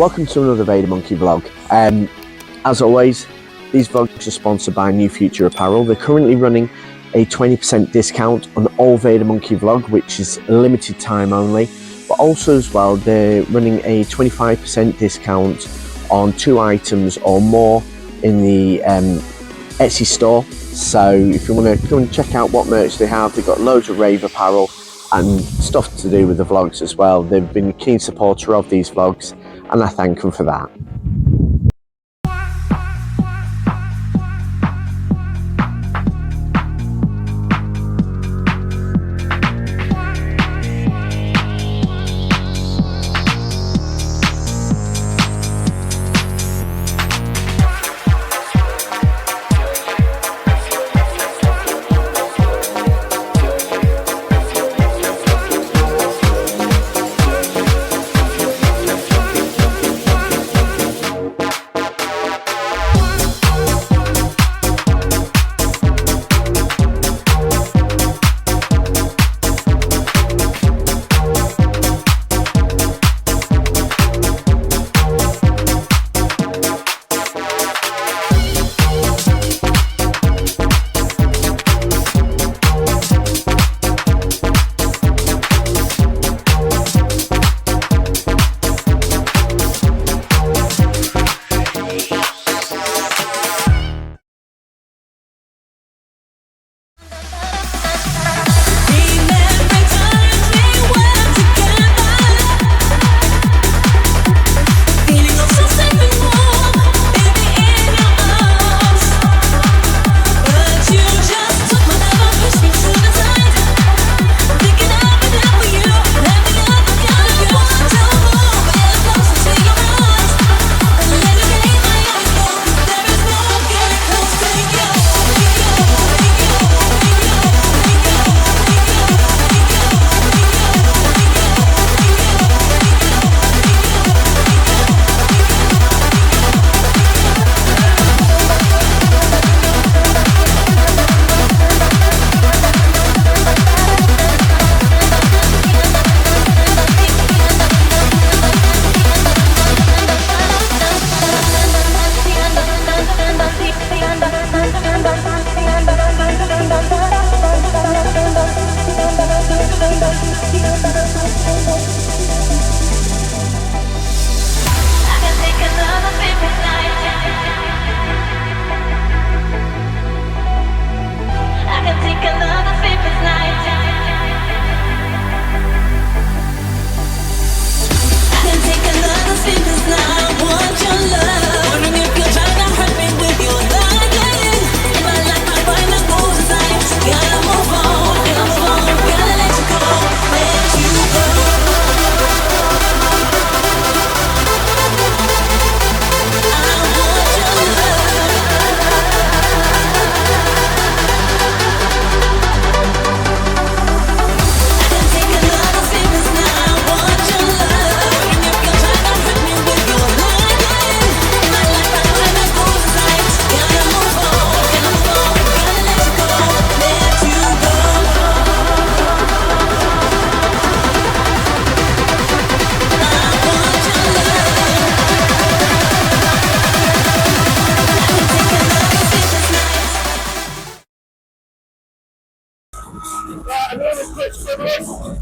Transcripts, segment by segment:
welcome to another Vader Monkey vlog. As always, these vlogs are sponsored by New Future Apparel. They're currently running a 20% discount on all Vader Monkey vlog, which is limited time only, but also as well they're running a 25% discount on 2 items or more in the Etsy store. So if you want to come and check out what merch they have, they've got loads of rave apparel and stuff to do with the vlogs as well. They've been a keen supporter of these vlogs and I thank them for that.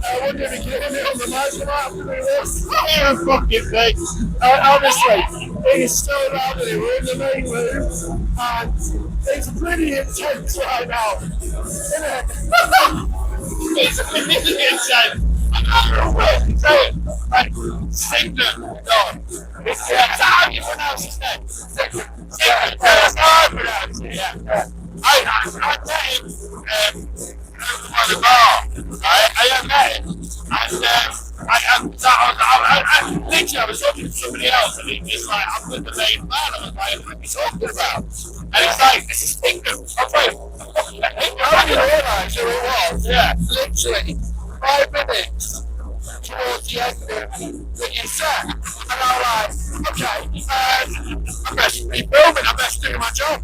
I wonder if you can hear me on the mic after this. Fucking thing. Honestly, it is so loud in here. We're in the main room and it's pretty intense right now. Isn't it? It's really intense. I don't know where to say it. Like, Signet. No. That's how you pronounce his name. Signet. That's how I pronounce it. Yeah. I met him on the bar. I met him. And literally, I was talking to somebody else, and he was like, I'm with the main man. I was like, what are you talking about? And he's like, this is Kingdom. I was like, how do you realise who it was? Yeah. Literally, 5 minutes towards the end of what you said. And I was like, okay, I best be filming, I best do my job.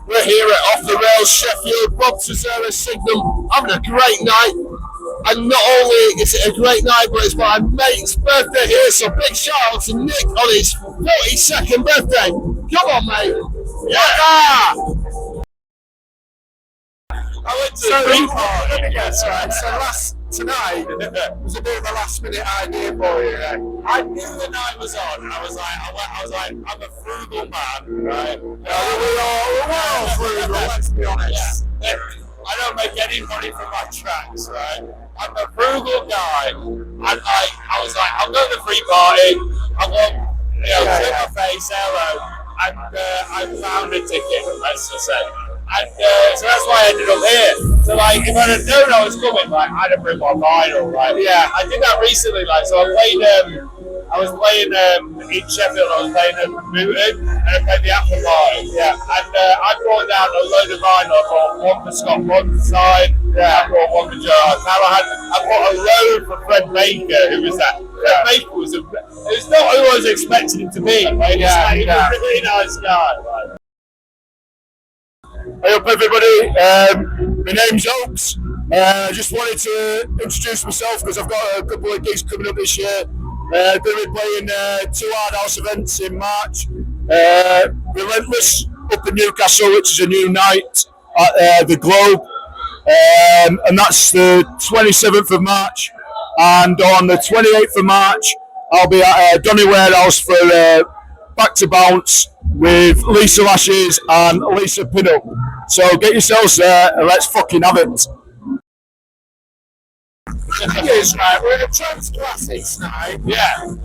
We're here at Off the Rails Sheffield, Bob Cesaro Signum, having a great night. And not only is it a great night, but it's my mate's birthday here, so big shout out to Nick on his 42nd birthday. Come on, mate. Yeah! I went to the free party. Let me guess, right? So tonight was a bit of a last minute idea for you. I knew the night was on. I was like, I'm a frugal man, right? We're all frugal, let's be honest. Yeah. I don't make any money from my tracks, right? I'm a frugal guy, and I was like, I'll go to the free party. I want, show my face, hello, and I found a ticket. Let's just say. And so that's why I ended up here. So like, if I'd have known I was coming, like I'd have bring my vinyl, right? Yeah, I did that recently. Like, so I was playing in Sheffield. I was playing Newton, and I played the Apple Party. Yeah, and I brought down a load of vinyl. I brought one for Scott Bunn's side. Yeah, I brought one for Joe Callahan. I brought a load for Fred Baker. Who was that? Fred Baker was it was not who I was expecting him to be. Like, he was a really nice guy. Right? Hey up everybody, my name's Oaks. I just wanted to introduce myself because I've got a couple of gigs coming up this year. Going to be playing 2 Hard House events in March. Relentless up in Newcastle, which is a new night at the Globe. And that's the 27th of March. And on the 28th of March, I'll be at Donny Warehouse for Back to Bounce with Lisa Lashes and Lisa Pinup. So get yourselves there and let's fucking have it. The thing is, right, we're in a trance classics night. Yeah. And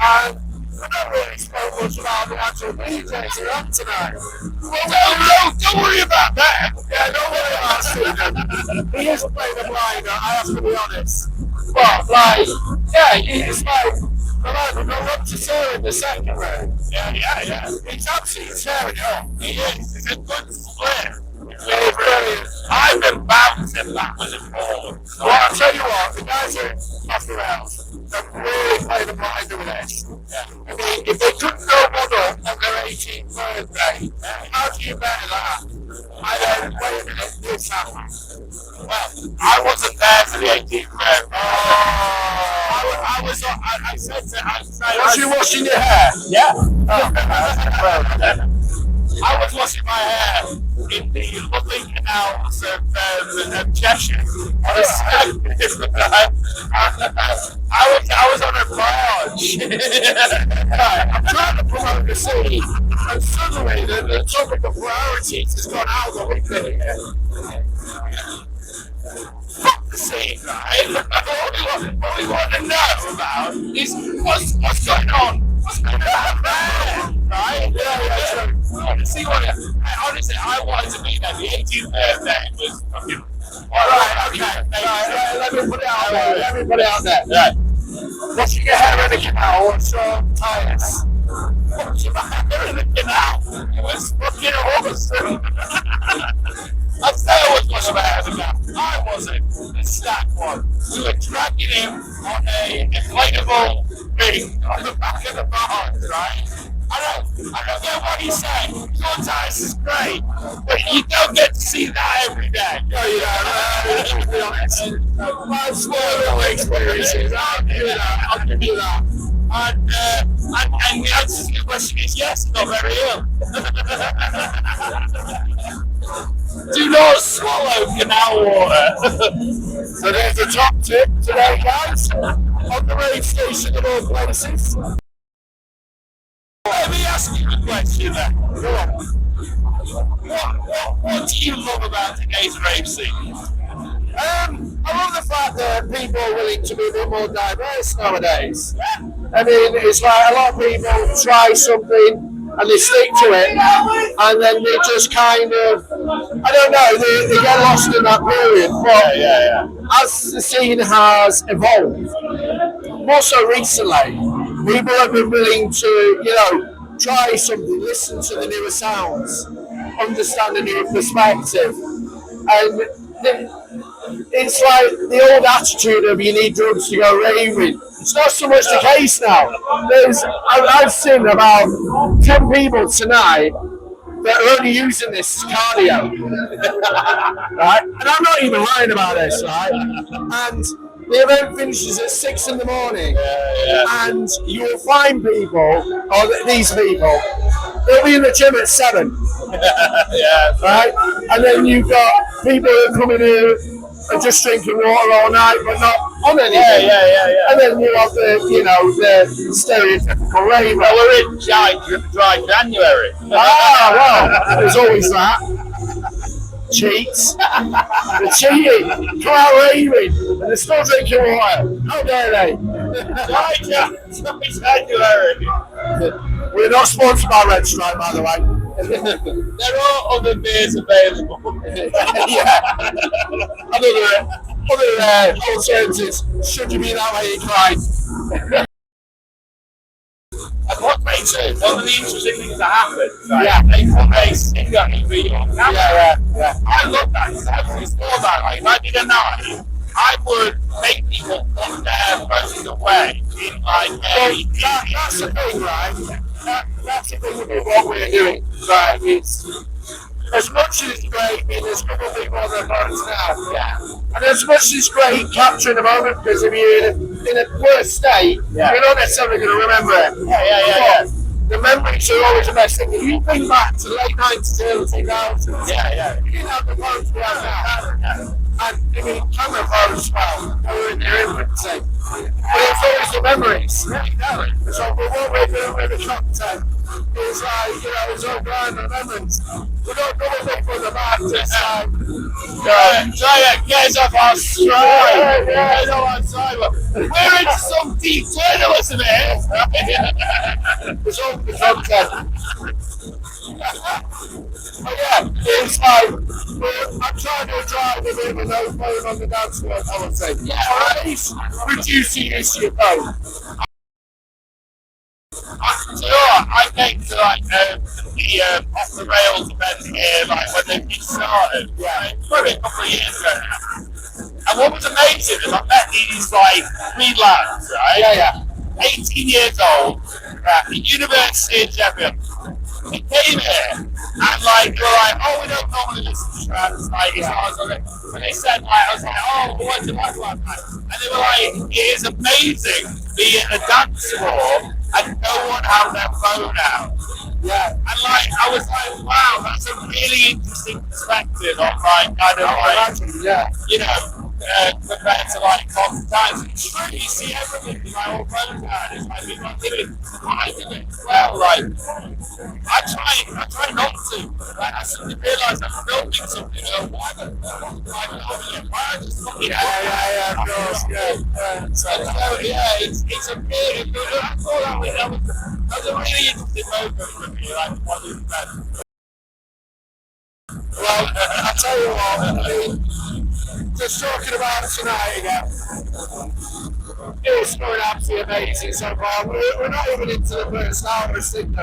I don't really spoke much about the actual DJs who are on tonight. Well, don't worry about that. Yeah, don't worry about Stephen. He is playing a blinder, I have to be honest. But, like, yeah, it's like, we've got up to Sarah in the second round. Yeah. He's absolutely tearing it up. He is. It's a good split. It's brilliant. I've been bouncing backwards and forwards. Well, I'll tell you what, the guys at Coffee House have really played a blinder with this. Yeah. I mean, if they couldn't go one up on their 18th birthday, how do you better that? I don't wait a minute, this happened. Well, I wasn't there for the 18th birthday. I said to was you washing your hair? Yeah. I was washing my hair in the lovely canals of Cheshire. I was on a barge. I'm trying to promote the city, and suddenly the topic of priorities has gone out the window. Fuck the scene, right? What we want to know about is what's going on. What's going on there, right? Yeah. Honestly, I wanted to be there. The 18th birthday was fucking. Alright, okay. Right, let me put it out there. Right. Washing your hair in the canal was so tiredness. Washing my hair in the canal. It was fucking awesome. I'd say I was washing my hair in the canal. I wasn't. The stack one. We were dragging him on a inflatable thing on the back of the barn, right? I don't know what he's saying. Sometimes it's great, but you don't get to see that every day. No, you don't. To be honest. My small experiences, I'll give you that. And the answer to the question is yes, not very ill. Do not swallow canal water. So there's a top tip today, guys, on the raid station of all places. Let me ask you a question then. Go on. What do you love about today's rave scene? I love the fact that people are willing to be a bit more diverse nowadays. I mean, it's like a lot of people try something and they stick to it, and then they just kind of, I don't know, they get lost in that period. But as the scene has evolved, more so recently, people have been willing to, try something, listen to the newer sounds, understand a new perspective. And it's like the old attitude of you need drugs to go raving. It's not so much the case now. I've seen about 10 people tonight that are only using this cardio, right? And I'm not even lying about this, right? And the event finishes at 6 in the morning, and you will find people, or these people, they'll be in the gym at 7, right? And then you've got people who come in here and just drinking water all night, but not on anything. And then you have the stereotypical raver. Well, we're in dry January. Well, there's always that. Cheats. They're cheating. Come out raving. And they're still drinking water. How dare they? Dry January. We're not sponsored by Red Stripe, by the way. There are other beers available. Other alternatives. Should you be that way inclined? And what makes it one of the interesting things that happen, right? They sing at you on camera. I love that because I always thought that. Like, if I did a night, I would make people put their phones away in like that's the thing, right? That's the thing with what we're doing, right? It's as much as it's great, there's a couple of people on their phones now, and as much as it's great capturing the moment, because if you're in a worse state, you're not necessarily going to remember it. The memories are always the best thing. If you think back to late 90s, early 2000s, you didn't have the phones we have now. And I mean, camera phones, well, they were in their infancy. But it's always the memories. So, but what we're doing with the content is like, it's all grand and memories. We're not going to from the back, just like, try to get us off our stride. Get off our stride. We're into some deep journalism here. it's all the content. But it's like, I'm trying to drive a bit of a no phone on the dance floor policy. Or at least reduce the issue of phone. So I came to like the off the rails event here, like when they first started, probably a couple of years ago now. And what was amazing is I met these like 3 lads, right? 18 years old, at the University of Sheffield. They came here and like they were like, oh, we don't normally listen to trance, like it's ours on it. And they said like, I was like, oh, what did you like last night? And they were like, it is amazing being at a dance floor and no one has their phone out. And like I was like, wow, that's a really interesting perspective on like kind of like compared to like modern times. You see everything in my old phones out. It's like we're not doing it. Well, like I try not to. Like I suddenly realise I'm filming something. Why am I just looking at it? Of course, So it's a bit. I thought that was a really interesting moment for me. Like what is that? Well, I tell you what, I mean, just talking about tonight again, it's going absolutely amazing so far. We're not even into the first hour of Sydney.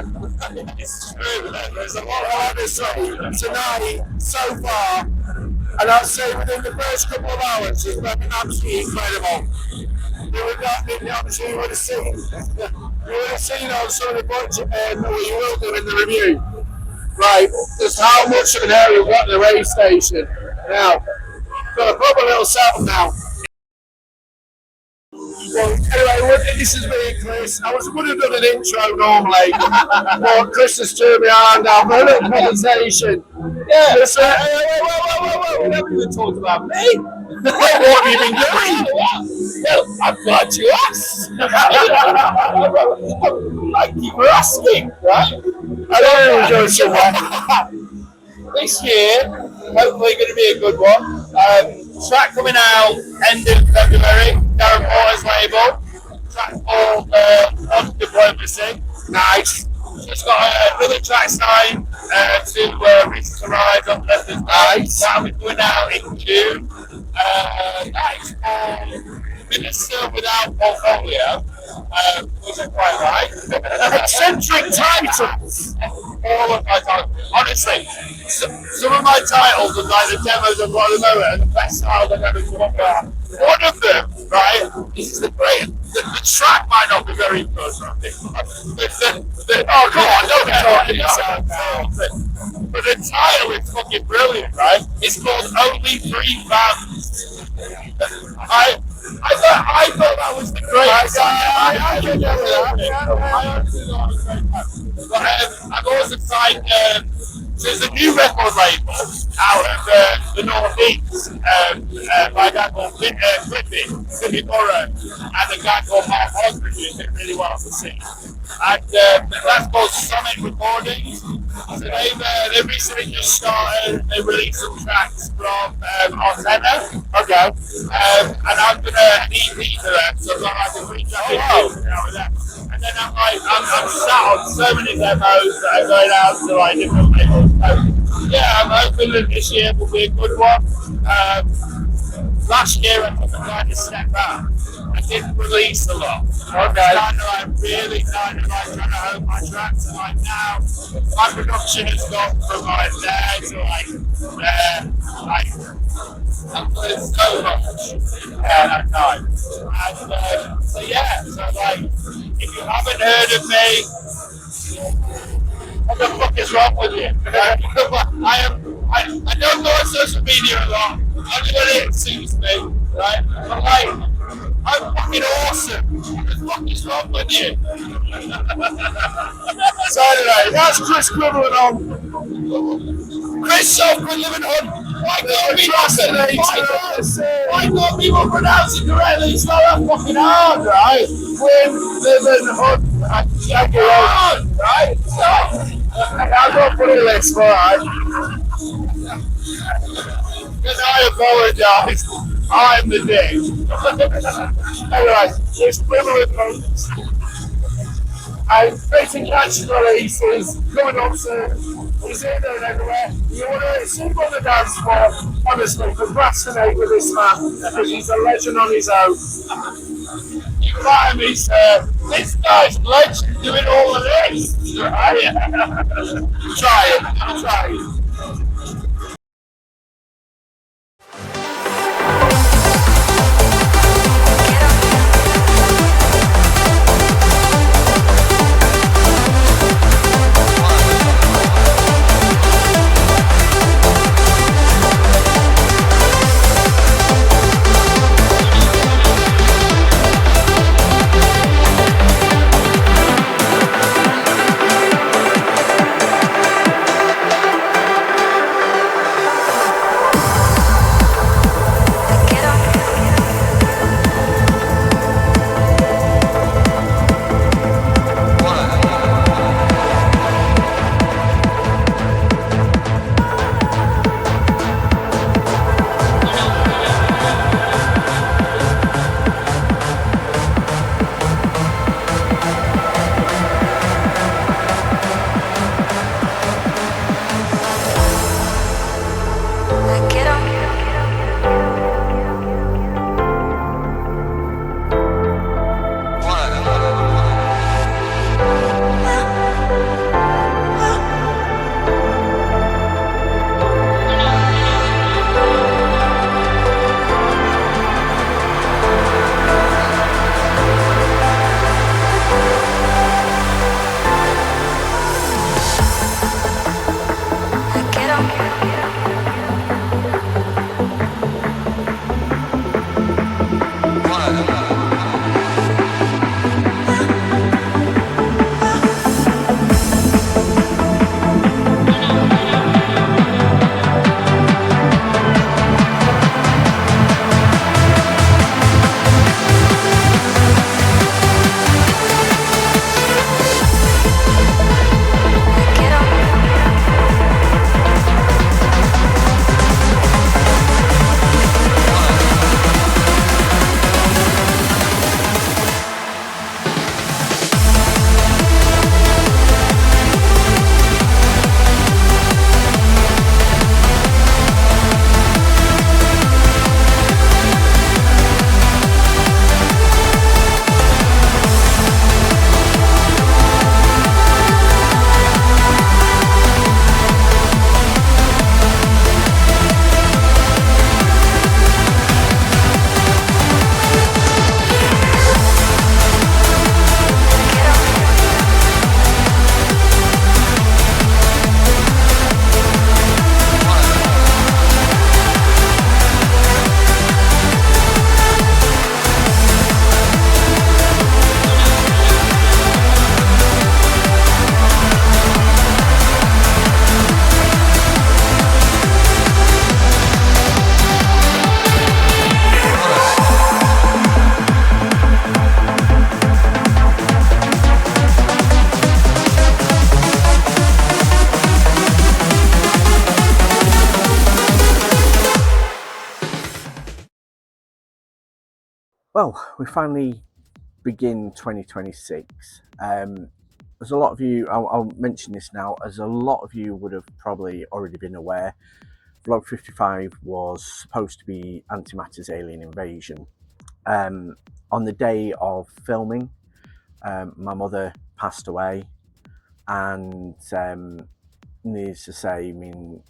It's true, there's a lot of honestly tonight so far, and I'd say within the first couple of hours it's been absolutely incredible. Obviously you would have seen on some of the budget and what you will do in the review. Right, just how much of an area we've got in the race station. Now, got a proper little setup now. Well, anyway, this is me, Chris. I would have done an intro normally, but Chris has turned me on now for a little presentation. Whoa. We haven't even talked about me. What have you been doing? Well, I'm glad you asked. Thank you for asking, right? I don't know we're going somewhere. This year, hopefully going to be a good one. Track coming out end of February, Darren Porter's label. Track called On Diplomacy. Nice. Just got another track signed to Recent Arrived on Thursday. Nice. That'll be going out in June. That is called Minister Without Portfolio, which I quite like. Eccentric titles. All of my titles. Honestly, some of my titles are like the demos I've got at the moment are the best titles I've ever come up with. One of them, right, this is the the track might not be very good, I think. Oh, come on, don't be talking yourself. But the title is fucking brilliant, right? It's called Only Three Fans. I thought that was the greatest song. I can get that. But I've also signed. There's a new record label out of the Northeast by a guy called Cliffy Burrow, and a guy called Mark Osborne, who's doing really well to sing. And that's called Summit Recordings. So they've recently just started. They released some tracks from Artena. Okay. And I'm gonna an EP to them, so I can reach out with them. And then I'm sat on so many demos that are going out to like different labels. So, yeah, I'm hoping that this year will be a good one. Last year I took a kind of step back. I didn't release a lot. I'm really kind of like trying to hone my tracks, and like now my production has gone from like there to like I'm putting so much at time. And so yeah, so like if you haven't heard of me, what the fuck is wrong with you? I don't go on social media a lot. Only when it suits me, right? But like, I'm fucking awesome. What the fuck is wrong with you? So anyway, that's Chris Quibbling on. Chris Quibbling on. Why can't people pronounce it correctly? It's not that fucking hard, right? Quinn, Living Hood, and Jackie Come on, right? Stop. I've got a funny list, alright. Because I apologise. I'm the dick. Anyway, it's Quibbling on. And Basic Catch releases coming up soon. He's in there and everywhere. You want to see him on the dance floor, honestly, procrastinate with this man because he's a legend on his own. You flatter me, sir. This guy's legend doing all of this. Right? Try it. Try it. Well, we finally begin 2026. As a lot of you, I'll mention this now, as a lot of you would have probably already been aware, Vlog 55 was supposed to be Antimatter's Alien Invasion. On the day of filming, my mother passed away, and needless to say, I mean,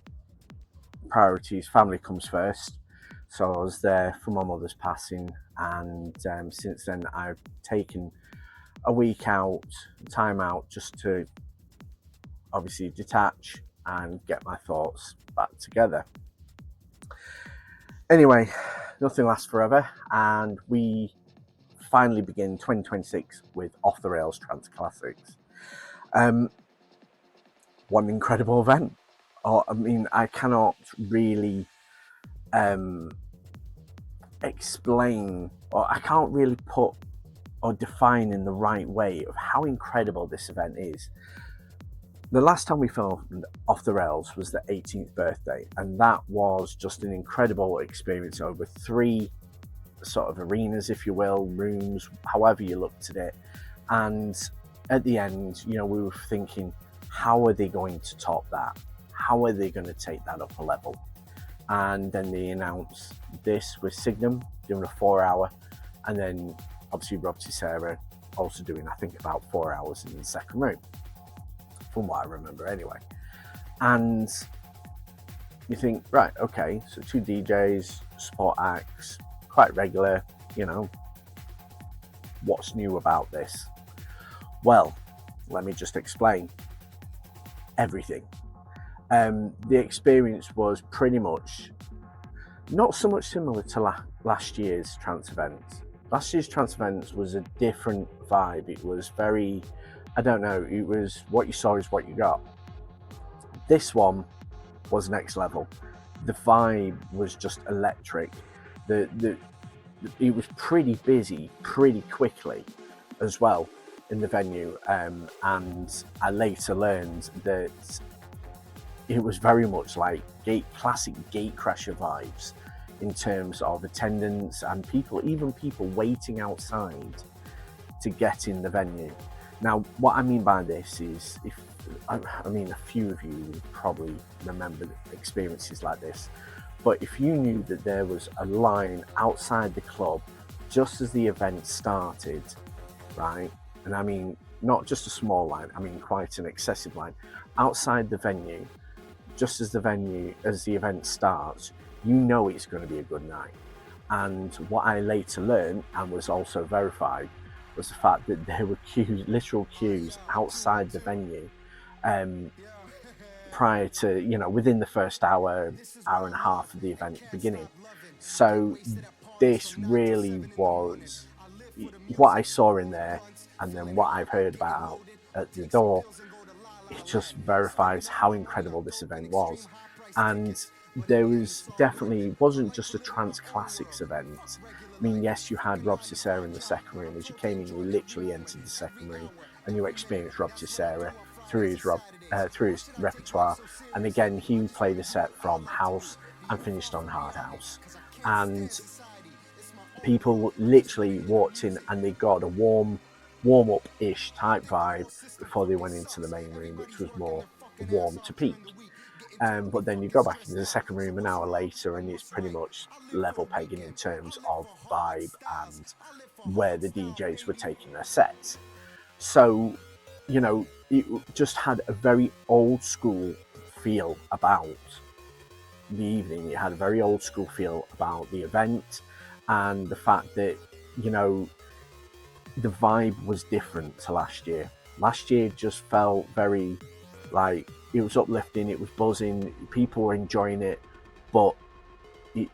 priorities, family comes first. So I was there for my mother's passing, and since then I've taken a week out, time out, just to obviously detach and get my thoughts back together. Anyway, nothing lasts forever, and we finally begin 2026 with Off the Rails Trans Classics. What an incredible event. I mean, I cannot really explain, or I can't really put or define in the right way of how incredible this event is. The last time we filmed Off the Rails was the 18th birthday, and that was just an incredible experience over 3 sort of arenas, if you will, rooms, however you looked at it. And at the end, you know, we were thinking, how are they going to top that? How are they going to take that up a level? And then they announced this with Signum doing a 4-hour, and then obviously Rob Tissera also doing, I think, about 4 hours in the second room, from what I remember anyway. And you think, right, okay, so 2 DJs, support acts, quite regular, you know, what's new about this? Well, let me just explain everything. The experience was pretty much not so much similar to last year's trance event. Last year's trance event was a different vibe. It was very, I don't know, it was what you saw is what you got. This one was next level. The vibe was just electric. It was pretty busy pretty quickly as well in the venue, and I later learned that it was very much like classic Gatecrasher vibes in terms of attendance and people waiting outside to get in the venue. Now, what I mean by this is, I mean, a few of you would probably remember experiences like this, but if you knew that there was a line outside the club just as the event started, right? And I mean, not just a small line, I mean quite an excessive line outside the venue, just as the event starts, you know it's going to be a good night. And what I later learned, and was also verified, was the fact that there were literal queues outside the venue prior to, you know, within the first hour and a half of the event beginning. So this really was what I saw in there, and then what I've heard about at the door. It just verifies how incredible this event was. And there was definitely, it wasn't just a Trance Classics event. I mean, yes, you had Rob Tissera in the second room. As you came in, you literally entered the second room and you experienced Rob Tissera through his repertoire. And again, he played a set from house and finished on hard house. And people literally walked in and they got a warm-up-ish type vibe before they went into the main room, which was more warm to peak. But then you go back into the second room an hour later and it's pretty much level pegging in terms of vibe and where the DJs were taking their sets. So, you know, it just had a very old school feel about the evening. It had a very old school feel about the event, and the fact that, you know, the vibe was different to last year. Last year just felt very like, it was uplifting, it was buzzing, people were enjoying it, but it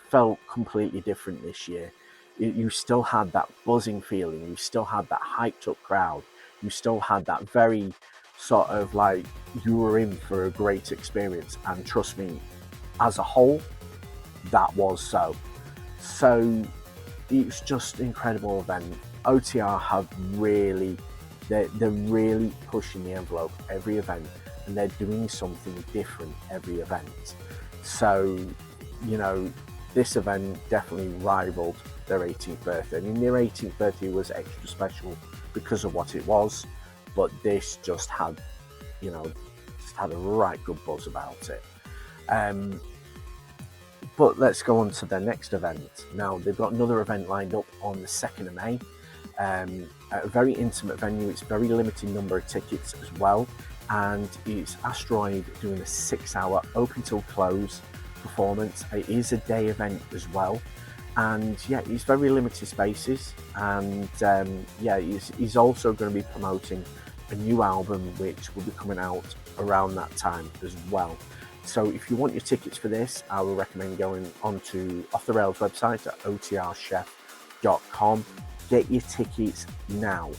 felt completely different this year. You still had that buzzing feeling, you still had that hyped up crowd, you still had that very sort of like you were in for a great experience. And trust me, as a whole, that was so. So it's just an incredible event. OTR have really, they're really pushing the envelope every event, and they're doing something different every event. So, you know, this event definitely rivaled their 18th birthday. I mean, their 18th birthday was extra special because of what it was, but this just had, you know, just had a right good buzz about it. But let's go on to their next event. Now, they've got another event lined up on the 2nd of May. At a very intimate venue. It's a very limited number of tickets as well, and it's Asteroid doing a 6-hour open till close performance. It is a day event as well, and yeah, it's very limited spaces, and yeah, he's also going to be promoting a new album which will be coming out around that time as well. So if you want your tickets for this, I will recommend going onto Off the Rails website at otrchef.com. Get your tickets now,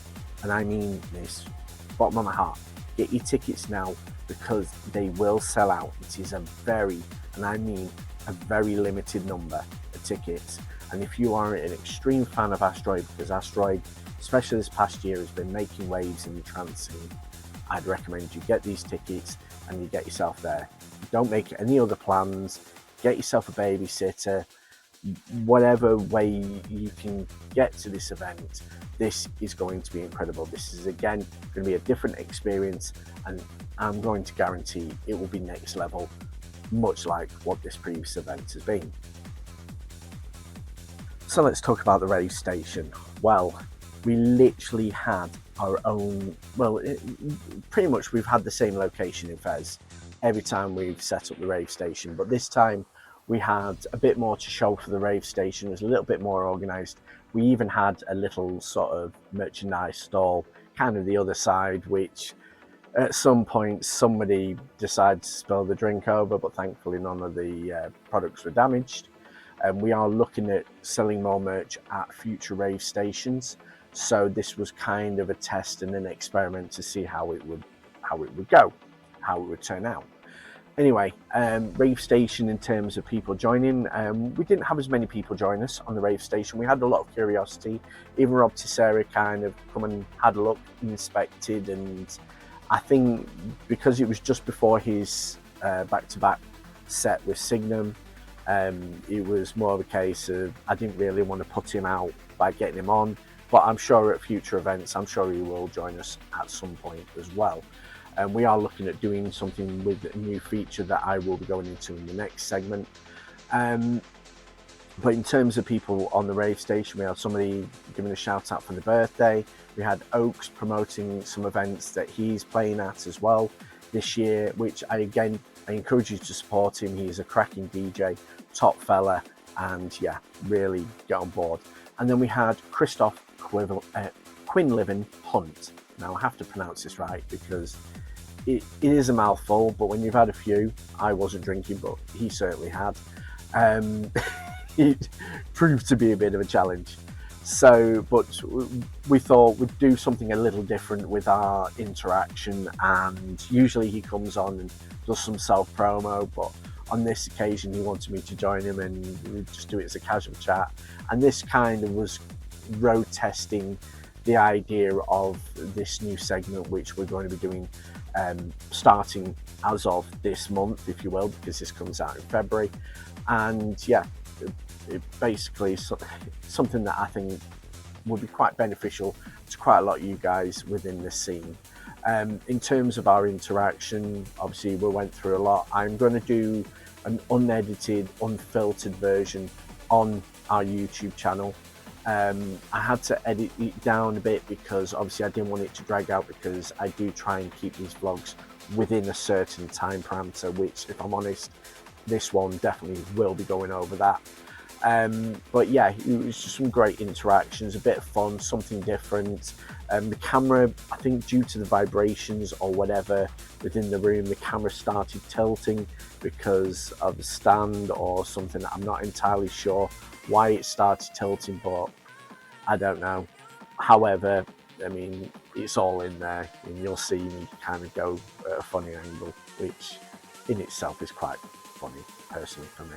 and I mean this, bottom of my heart, get your tickets now, because they will sell out. It is a very, and I mean a very limited number of tickets, and if you are an extreme fan of Asteroid, because Asteroid, especially this past year, has been making waves in the trance scene, I'd recommend you get these tickets and you get yourself there. Don't make any other plans, get yourself a babysitter, whatever way you can get to this event. This is going to be incredible. This is again going to be a different experience, and I'm going to guarantee it will be next level, much like what this previous event has been. So let's talk about the rave station. Well, we literally had our own, well, pretty much we've had the same location in Fez every time we've set up the rave station, but this time we had a bit more to show for the rave station. It was a little bit more organised. We even had a little sort of merchandise stall, kind of the other side, which at some point somebody decided to spill the drink over, but thankfully none of the products were damaged. And we are looking at selling more merch at future rave stations. So this was kind of a test and an experiment to see how it would go, how it would turn out. Anyway, rave station, in terms of people joining, we didn't have as many people join us on the rave station. We had a lot of curiosity. Even Rob Tissera kind of come and had a look, inspected, and I think because it was just before his back-to-back set with Signum, it was more of a case of I didn't really want to put him out by getting him on, but I'm sure at future events, I'm sure he will join us at some point as well. And we are looking at doing something with a new feature that I will be going into in the next segment. But in terms of people on the rave station, we had somebody giving a shout out for the birthday. We had Oaks promoting some events that he's playing at as well this year, which I encourage you to support him. He's a cracking DJ, top fella, and yeah, really get on board. And then we had Christoph Quinlivan Hunt. Now I have to pronounce this right because it is a mouthful, but when you've had a few, I wasn't drinking, but he certainly had. It proved to be a bit of a challenge. So, but we thought we'd do something a little different with our interaction, and usually he comes on and does some self-promo, but on this occasion he wanted me to join him and we'd just do it as a casual chat. And this kind of was road testing the idea of this new segment, which we're going to be doing starting as of this month, if you will, because this comes out in February. And yeah, it basically something that I think would be quite beneficial to quite a lot of you guys within the scene. In terms of our interaction, obviously we went through a lot. I'm going to do an unedited, unfiltered version on our YouTube channel. I had to edit it down a bit because obviously I didn't want it to drag out, because I do try and keep these vlogs within a certain time parameter, which, if I'm honest, this one definitely will be going over that. But yeah, it was just some great interactions, a bit of fun, something different. The camera, I think due to the vibrations or whatever within the room, the camera started tilting because of the stand or something. I'm not entirely sure why it started tilting, but I don't know. However, I mean, it's all in there and you'll see me kind of go at a funny angle, which in itself is quite funny personally for me.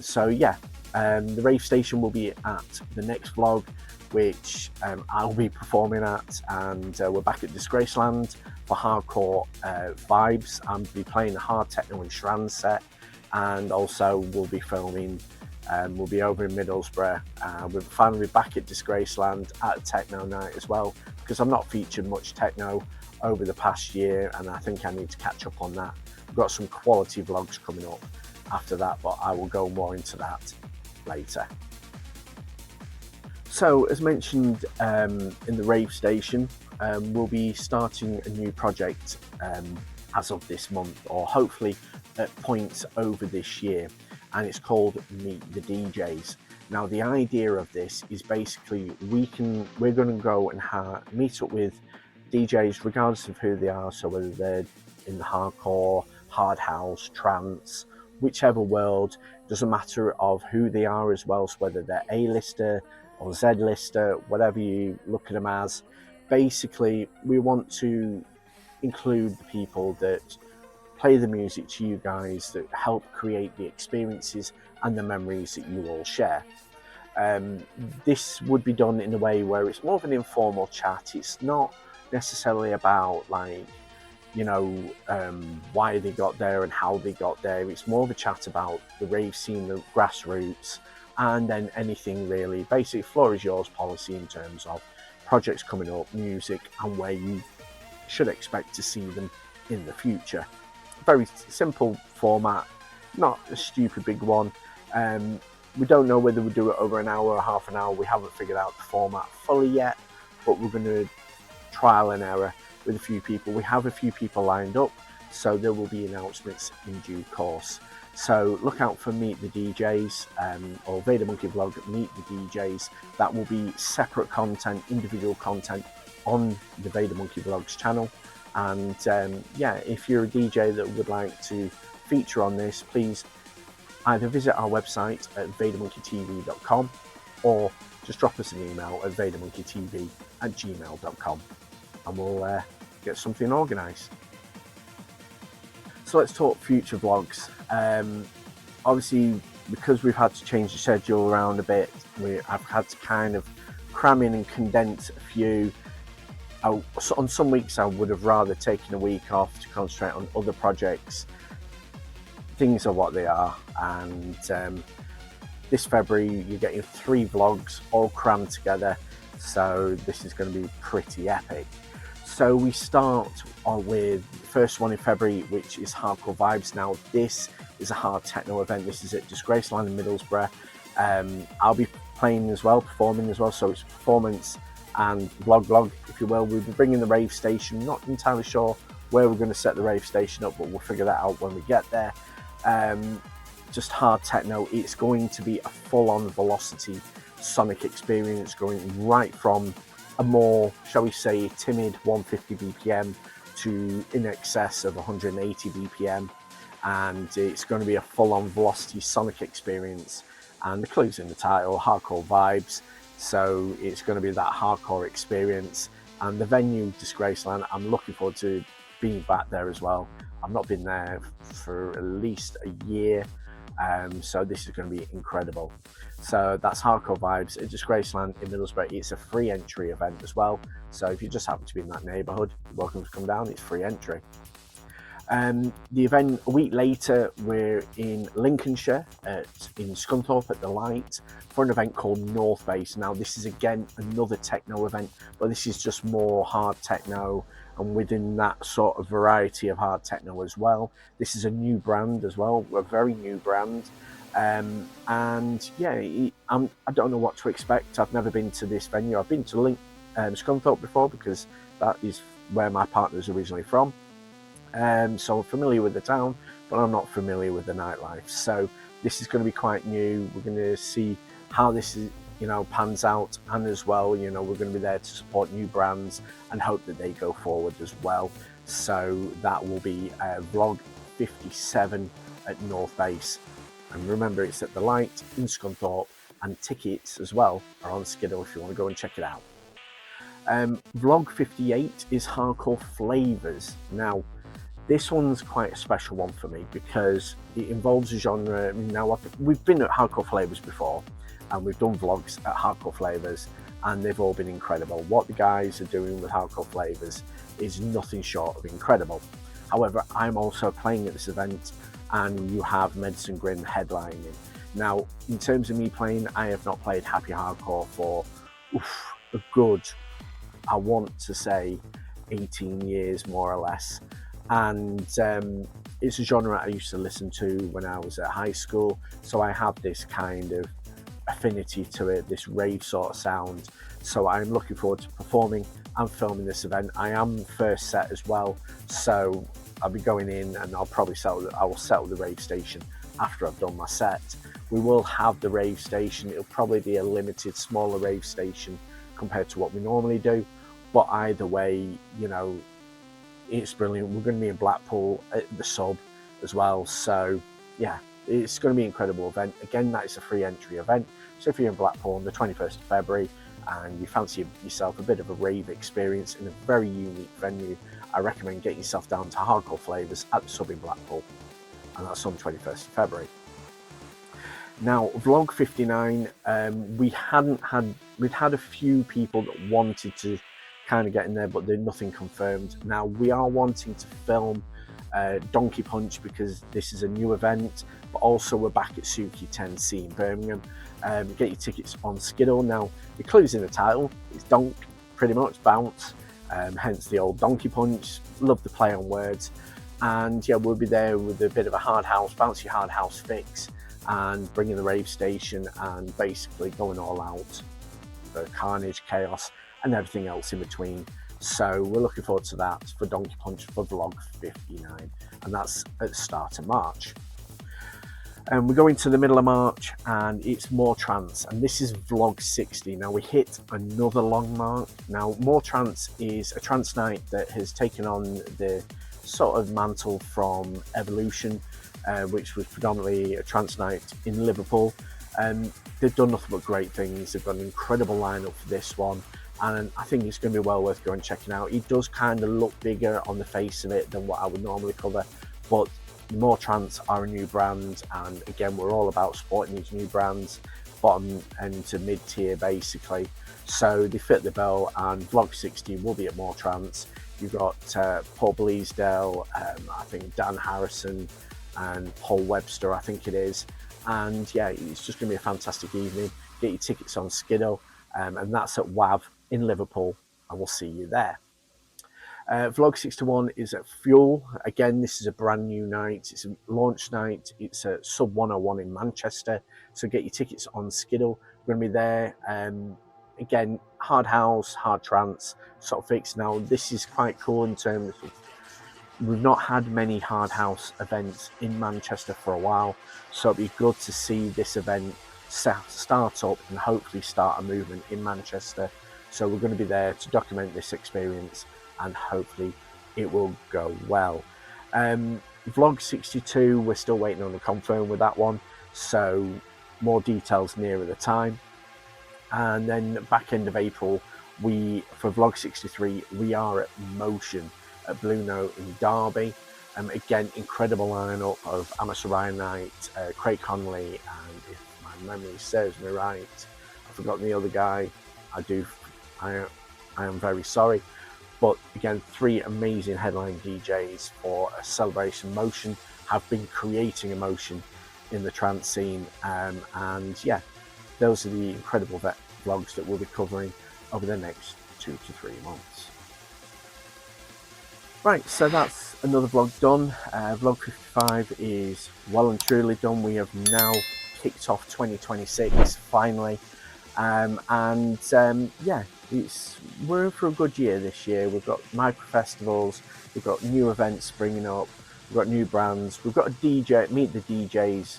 So yeah, the rave station will be at the next vlog, which I'll be performing at, and we're back at Disgraceland for Hardcore Vibes. I'll be playing the Hard Techno and Shran set, and also we'll be filming. We'll be over in Middlesbrough. We're finally back at Disgraceland at Techno Night as well, because I've not featured much techno over the past year, and I think I need to catch up on that. We've got some quality vlogs coming up after that, but I will go more into that later. So, as mentioned in the Rave Station, we'll be starting a new project as of this month, or hopefully at points over this year, and it's called Meet the DJs. Now, the idea of this is basically we're going to go and meet up with DJs regardless of who they are, so whether they're in the hardcore, hard house, trance, whichever world, doesn't matter of who they are as well, so whether they're A-lister or Z-lister, whatever you look at them as. Basically, we want to include the people that play the music to you guys, that help create the experiences and the memories that you all share. This would be done in a way where it's more of an informal chat. It's not necessarily about like, you know, why they got there and how they got there. It's more of a chat about the rave scene, the grassroots, and then anything really. Basically, floor is yours policy in terms of projects coming up, music, and where you should expect to see them in the future. Very simple format, not a stupid big one. We don't know whether we'll do it over an hour or half an hour. We haven't figured out the format fully yet, but we're going to trial and error with a few people. We have a few people lined up, so there will be announcements in due course. So look out for Meet the DJs, or Vader Monkey Vlog Meet the DJs. That will be separate content, individual content on the Vader Monkey Vlogs channel. And yeah, if you're a DJ that would like to feature on this, please either visit our website at vadermonkeytv.com or just drop us an email at vadermonkeytv@gmail.com, and we'll get something organised. So let's talk future vlogs. Obviously, because we've had to change the schedule around a bit, I've had to kind of cram in and condense a few. On some weeks I would have rather taken a week off to concentrate on other projects. Things are what they are, and this February you're getting 3 vlogs all crammed together, so this is going to be pretty epic. So we start with the first one in February, which is Hardcore Vibes. Now this is a hard techno event. This is at Disgraceland in Middlesbrough. I'll be playing as well, performing as well, so it's performance and vlog, if you will. We'll be bringing the Rave Station. Not entirely sure where we're going to set the Rave Station up, but we'll figure that out when we get there. Just hard techno. It's going to be a full-on velocity sonic experience, going right from a more, shall we say, timid 150 BPM to in excess of 180 BPM, and it's going to be a full-on velocity sonic experience. And the clue's in the title, Hardcore Vibes. So it's going to be that hardcore experience. And the venue, Disgraceland, I'm looking forward to being back there as well. I've not been there for at least a year, so this is going to be incredible. So that's Hardcore Vibes at Disgraceland in Middlesbrough. It's a free entry event as well, so if you just happen to be in that neighbourhood, you're welcome to come down. It's free entry. The event a week later, we're in Lincolnshire in Scunthorpe at the Light for an event called North Base. Now this is again another techno event, but this is just more hard techno, and within that sort of variety of hard techno as well. This is a new brand as well, a very new brand, and yeah, I don't know what to expect. I've never been to this venue. I've been to Scunthorpe before because that is where my partner's originally from. So I'm familiar with the town, but I'm not familiar with the nightlife. So this is going to be quite new. We're going to see how this is, pans out, and as well, we're going to be there to support new brands and hope that they go forward as well. So that will be vlog 57 at North Base, and remember, it's at the Light in Scunthorpe, and tickets as well are on Skiddle if you want to go and check it out. Vlog 58 is Hardcore Flavors. Now this one's quite a special one for me because it involves a genre. Now, we've been at Hardcore Flavors before, and we've done vlogs at Hardcore Flavors, and they've all been incredible. What the guys are doing with Hardcore Flavors is nothing short of incredible. However, I'm also playing at this event, and you have Medicine Grin headlining. Now, in terms of me playing, I have not played Happy Hardcore for a good, I want to say, 18 years more or less. And it's a genre I used to listen to when I was at high school, so I have this kind of affinity to it, this rave sort of sound. So I'm looking forward to performing and filming this event. I am first set as well, so I'll be going in and I'll probably I will settle the rave station after I've done my set. We will have the rave station. It'll probably be a limited, smaller rave station compared to what we normally do, but either way, you know, it's brilliant. We're going to be in Blackpool at the Sub as well, so yeah, it's going to be an incredible event. Again, that is a free entry event, so if you're in Blackpool on the 21st of February and you fancy yourself a bit of a rave experience in a very unique venue, I recommend getting yourself down to Hardcore Flavours at the Sub in Blackpool, and that's on the 21st of February. Now, Vlog 59, we'd had a few people that wanted to kind of get in there, but there's nothing confirmed. Now, we are wanting to film Donkey Punch because this is a new event, but also we're back at Suki 10C in Birmingham. Get your tickets on Skiddle. Now, the clue's in the title. It's donk, pretty much, bounce, hence the old Donkey Punch. Love the play on words. And yeah, we'll be there with a bit of a hard house, bouncy hard house fix, and bringing the rave station and basically going all out for carnage, chaos, and everything else in between. So we're looking forward to that for Donkey Punch for Vlog 59, and that's at the start of March. And we're going to the middle of March, and it's More Trance, and this is Vlog 60. Now we hit another long mark. Now, More Trance is a trance night that has taken on the sort of mantle from Evolution, which was predominantly a trance night in Liverpool. They've done nothing but great things. They've got an incredible lineup for this one, and I think it's going to be well worth going and checking out. It does kind of look bigger on the face of it than what I would normally cover, but More Trance are a new brand, and again, we're all about supporting these new brands, bottom end to mid tier basically. So they fit the bill, and Vlog 60 will be at More Trance. You've got Paul Bleasdale, I think Dan Harrison, and Paul Webster, I think it is. And yeah, it's just going to be a fantastic evening. Get your tickets on Skiddle, and that's at WAV in Liverpool, and we'll see you there. Vlog 61 is at Fuel. Again, this is a brand new night. It's a launch night. It's at Sub 101 in Manchester. So get your tickets on Skiddle. We're going to be there. Again, hard house, hard trance sort of fix. Now, this is quite cool in terms of we've not had many hard house events in Manchester for a while. So it'd be good to see this event start up and hopefully start a movement in Manchester. So we're going to be there to document this experience, and hopefully it will go well. Vlog 62, we're still waiting on a confirm with that one, so more details nearer the time. And then back end of April, for Vlog 63, we are at Motion at Blue Note in Derby. Again, incredible lineup of Amateur Ryan Knight, Craig Connolly, and if my memory serves me right, I've forgotten the other guy. I am very sorry. But again, 3 amazing headline DJs for a celebration. Motion have been creating emotion in the trance scene, and yeah, those are the incredible vlogs that we'll be covering over the next 2 to 3 months. Right, so that's another vlog done. Vlog 55 is well and truly done. We have now kicked off 2026 finally, and yeah, we're in for a good year this year. We've got micro festivals, we've got new events springing up, we've got new brands, we've got a DJ Meet the DJs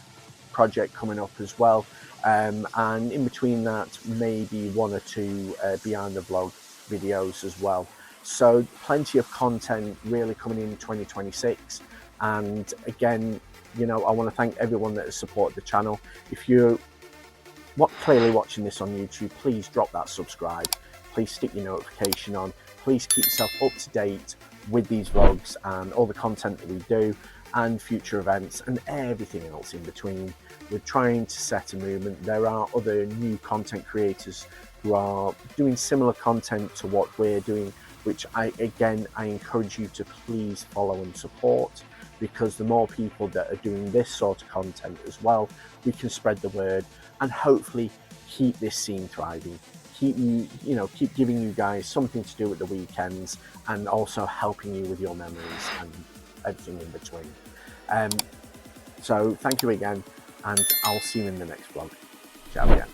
project coming up as well, and in between that, maybe 1 or 2 behind the vlog videos as well. So plenty of content really coming in 2026. And again, you know, I want to thank everyone that has supported the channel. If you're clearly watching this on YouTube, please drop that subscribe. Please stick your notification on. Please keep yourself up to date with these vlogs and all the content that we do, and future events and everything else in between. We're trying to set a movement. There are other new content creators who are doing similar content to what we're doing, which I encourage you to please follow and support. because the more people that are doing this sort of content as well, we can spread the word and hopefully keep this scene thriving. Keep giving you guys something to do at the weekends, and also helping you with your memories and everything in between. So thank you again, and I'll see you in the next vlog. Ciao again.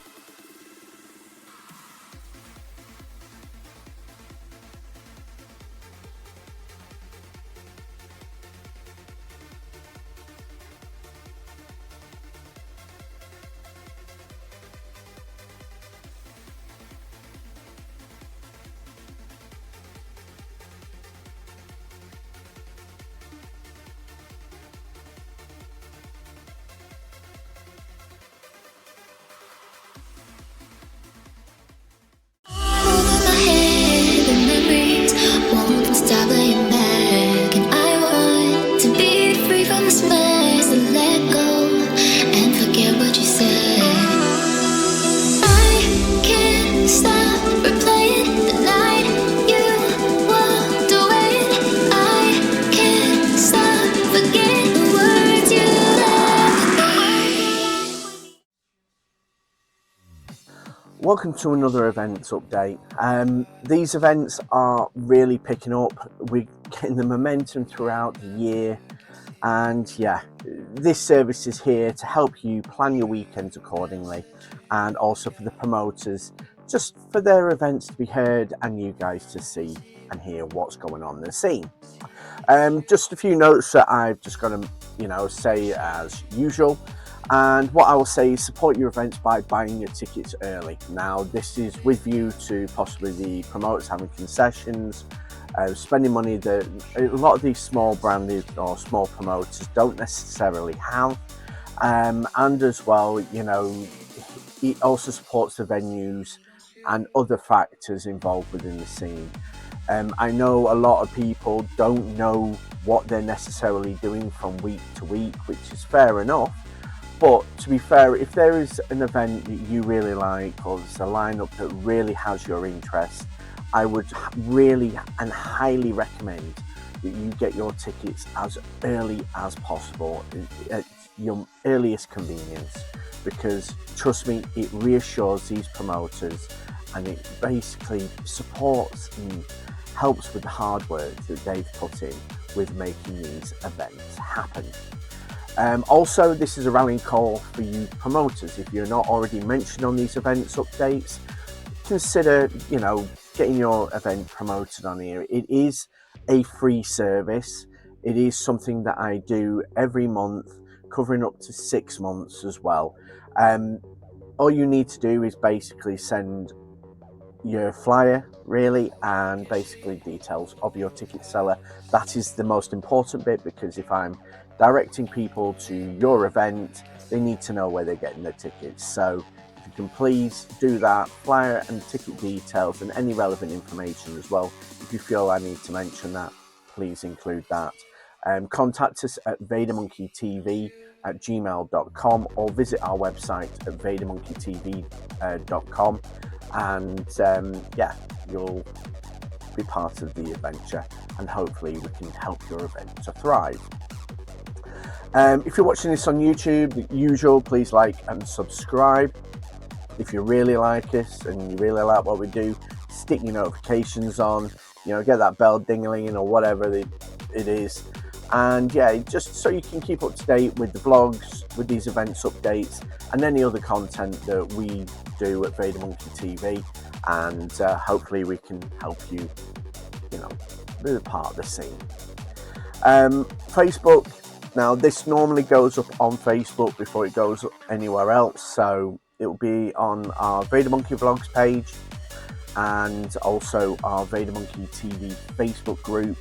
Welcome to another events update. These events are really picking up. We're getting the momentum throughout the year, and yeah, this service is here to help you plan your weekends accordingly, and also for the promoters, just for their events to be heard and you guys to see and hear what's going on in the scene. Just a few notes that I've just got to say as usual. And what I will say is support your events by buying your tickets early. Now, this is with you to possibly the promoters having concessions, spending money that a lot of these small branded or small promoters don't necessarily have. And as well, it also supports the venues and other factors involved within the scene. I know a lot of people don't know what they're necessarily doing from week to week, which is fair enough. But to be fair, if there is an event that you really like, or there's a lineup that really has your interest, I would really and highly recommend that you get your tickets as early as possible, at your earliest convenience, because trust me, it reassures these promoters, and it basically supports and helps with the hard work that they've put in with making these events happen. Also, this is a rallying call for you promoters. If you're not already mentioned on these events updates, consider getting your event promoted on here. It is a free service. It is something that I do every month, covering up to 6 months as well. All you need to do is basically send your flyer, really, and basically details of your ticket seller. That is the most important bit, because if I'm directing people to your event, they need to know where they're getting their tickets. So if you can please do that, flyer and ticket details and any relevant information as well. If you feel I need to mention that, please include that. Contact us at vadermonkeytv@gmail.com, or visit our website at vadermonkeytv.com, and you'll be part of the adventure, and hopefully we can help your event to thrive. If you're watching this on YouTube, the usual, please like and subscribe. If you really like us and you really like what we do, stick your notifications on, get that bell ding-a-ling or whatever it is. And yeah, just so you can keep up to date with the vlogs, with these events updates, and any other content that we do at Vader Monkey TV. And hopefully we can help you, be a part of the scene. Facebook. Now, this normally goes up on Facebook before it goes up anywhere else, so it will be on our Vader Monkey Vlogs page, and also our Vader Monkey TV Facebook group.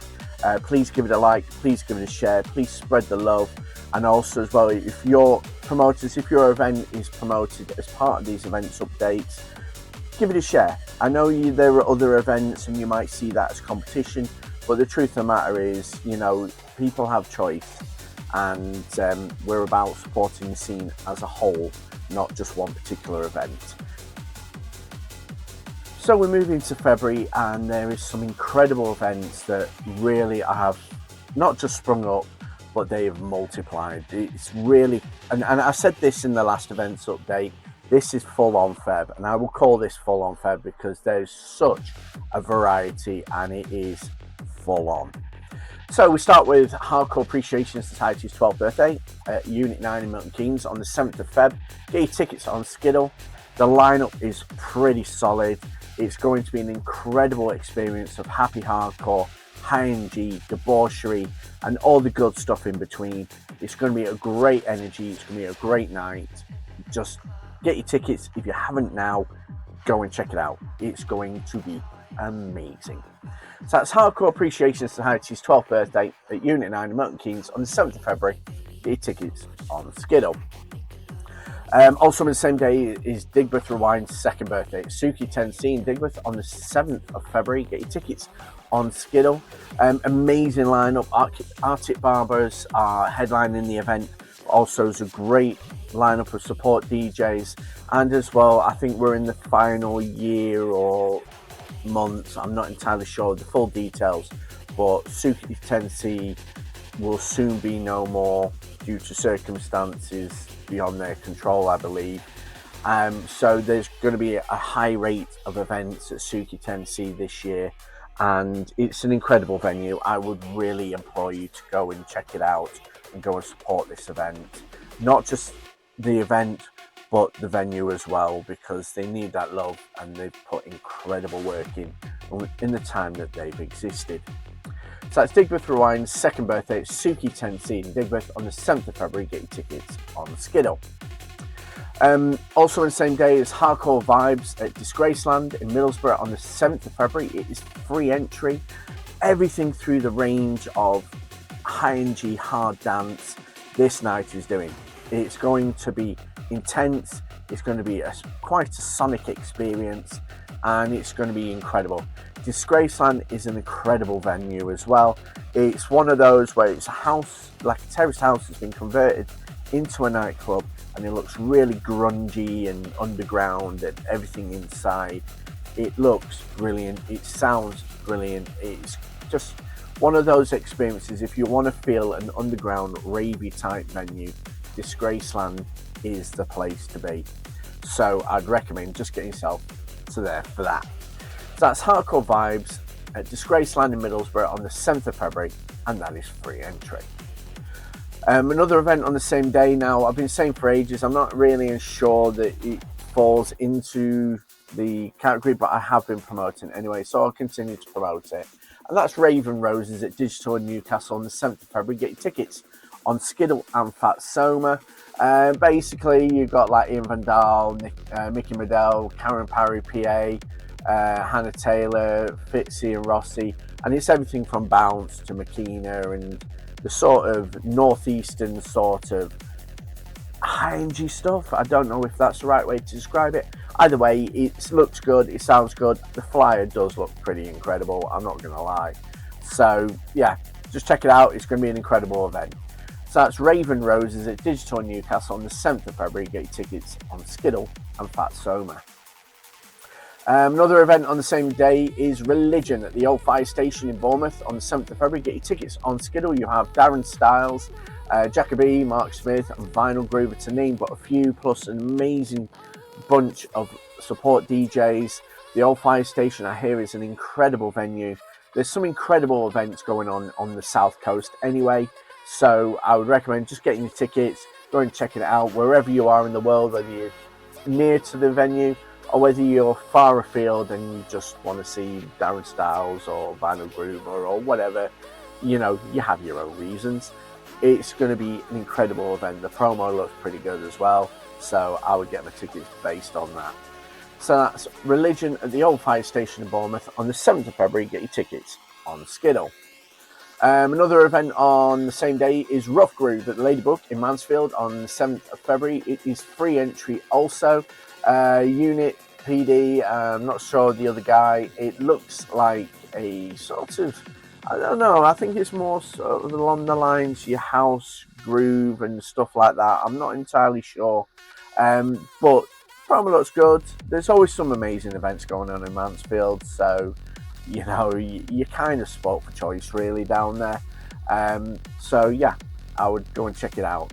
Please give it a like, please give it a share, please spread the love, and also as well, if your event is promoted as part of these events updates, give it a share. I know there are other events and you might see that as competition, but the truth of the matter is, people have choice. And we're about supporting the scene as a whole, not just one particular event. So we're moving to February, and there is some incredible events that really have not just sprung up, but they have multiplied. It's really, and I said this in the last events update, this is full on Feb, and I will call this full on Feb because there's such a variety and it is full on. So we start with Hardcore Appreciation Society's 12th birthday at Unit 9 in Milton Keynes on the 7th of Feb. Get your tickets on Skiddle. The lineup is pretty solid. It's going to be an incredible experience of happy hardcore, high energy, debauchery, and all the good stuff in between. It's going to be a great energy. It's going to be a great night. Just get your tickets. If you haven't now, go and check it out. It's going to be amazing. So that's Hardcore Appreciation Society's 12th birthday at Unit 9 in Milton Keynes on the 7th of February. Get your tickets on Skiddle. Also on the same day is Digbeth Rewind's second birthday at Suki Tennessee in Digbeth on the 7th of February. Get your tickets on Skiddle. Amazing lineup. Arctic Barbers are headlining the event. Also, there's a great lineup of support DJs, and as well, I think we're in the final year or months. I'm not entirely sure of the full details, but Suki Tennessee will soon be no more due to circumstances beyond their control, I believe. So there's going to be a high rate of events at Suki Tennessee this year, and it's an incredible venue. I would really implore you to go and check it out and go and support this event. Not just the event, but the venue as well, because they need that love and they've put incredible work in the time that they've existed. So that's Digbeth Rewind's second birthday at Suki Tennessee in Digbeth on the 7th of February. Get your tickets on Skiddle. Also on the same day is Hardcore Vibes at Disgraceland in Middlesbrough on the 7th of February. It is free entry. Everything through the range of high energy hard dance this night is doing. It's going to be intense. It's going to be quite a sonic experience, and it's going to be incredible. Disgraceland is an incredible venue as well. It's one of those where it's a house, like a terrace house, that's been converted into a nightclub, and it looks really grungy and underground and everything inside. It looks brilliant. It sounds brilliant. It's just one of those experiences. If you want to feel an underground ravey type venue, Disgraceland is the place to be. So I'd recommend just getting yourself to there for that. So that's Hardcore Vibes at Disgraceland in Middlesbrough on the 7th of February, and that is free entry. Another event on the same day. Now, I've been saying for ages, I'm not really sure that it falls into the category, but I have been promoting it anyway, so I'll continue to promote it. And that's Raven Roses at Digital in Newcastle on the 7th of February. Get your tickets on Skiddle and Fat Soma. Basically, you've got like Ian Van Dahl, Mickey Medell, Karen Parry, PA, Hannah Taylor, Fitzy and Rossi, and it's everything from Bounce to Makina and the sort of northeastern sort of high energy stuff. I don't know if that's the right way to describe it. Either way, it looks good, it sounds good. The flyer does look pretty incredible, I'm not going to lie. So yeah, just check it out. It's going to be an incredible event. So that's Raven Roses at Digital in Newcastle on the 7th of February. Get your tickets on Skiddle and Fat Soma. Another event on the same day is Religion at the Old Fire Station in Bournemouth on the 7th of February. Get your tickets on Skiddle. You have Darren Styles, Jacoby, Mark Smith and Vinyl Groover to name but a few, plus an amazing bunch of support DJs. The Old Fire Station, I hear, is an incredible venue. There's some incredible events going on the South Coast anyway, so I would recommend just getting your tickets, go and check it out wherever you are in the world, whether you're near to the venue or whether you're far afield and you just want to see Darren Styles or Vinyl Groover or whatever. You know, you have your own reasons. It's going to be an incredible event. The promo looks pretty good as well, so I would get my tickets based on that. So that's Religion at the Old Fire Station in Bournemouth on the 7th of February. Get your tickets on Skiddle. Another event on the same day is Rough Groove at the Ladybug in Mansfield on the 7th of February. It is free entry also. Unit, PD, I'm not sure the other guy. It looks like a sort of, I don't know, I think it's more sort of along the lines your house groove and stuff like that. I'm not entirely sure. But promo looks good. There's always some amazing events going on in Mansfield, so you know, you're kind of spot for choice really down there. So yeah, I would go and check it out.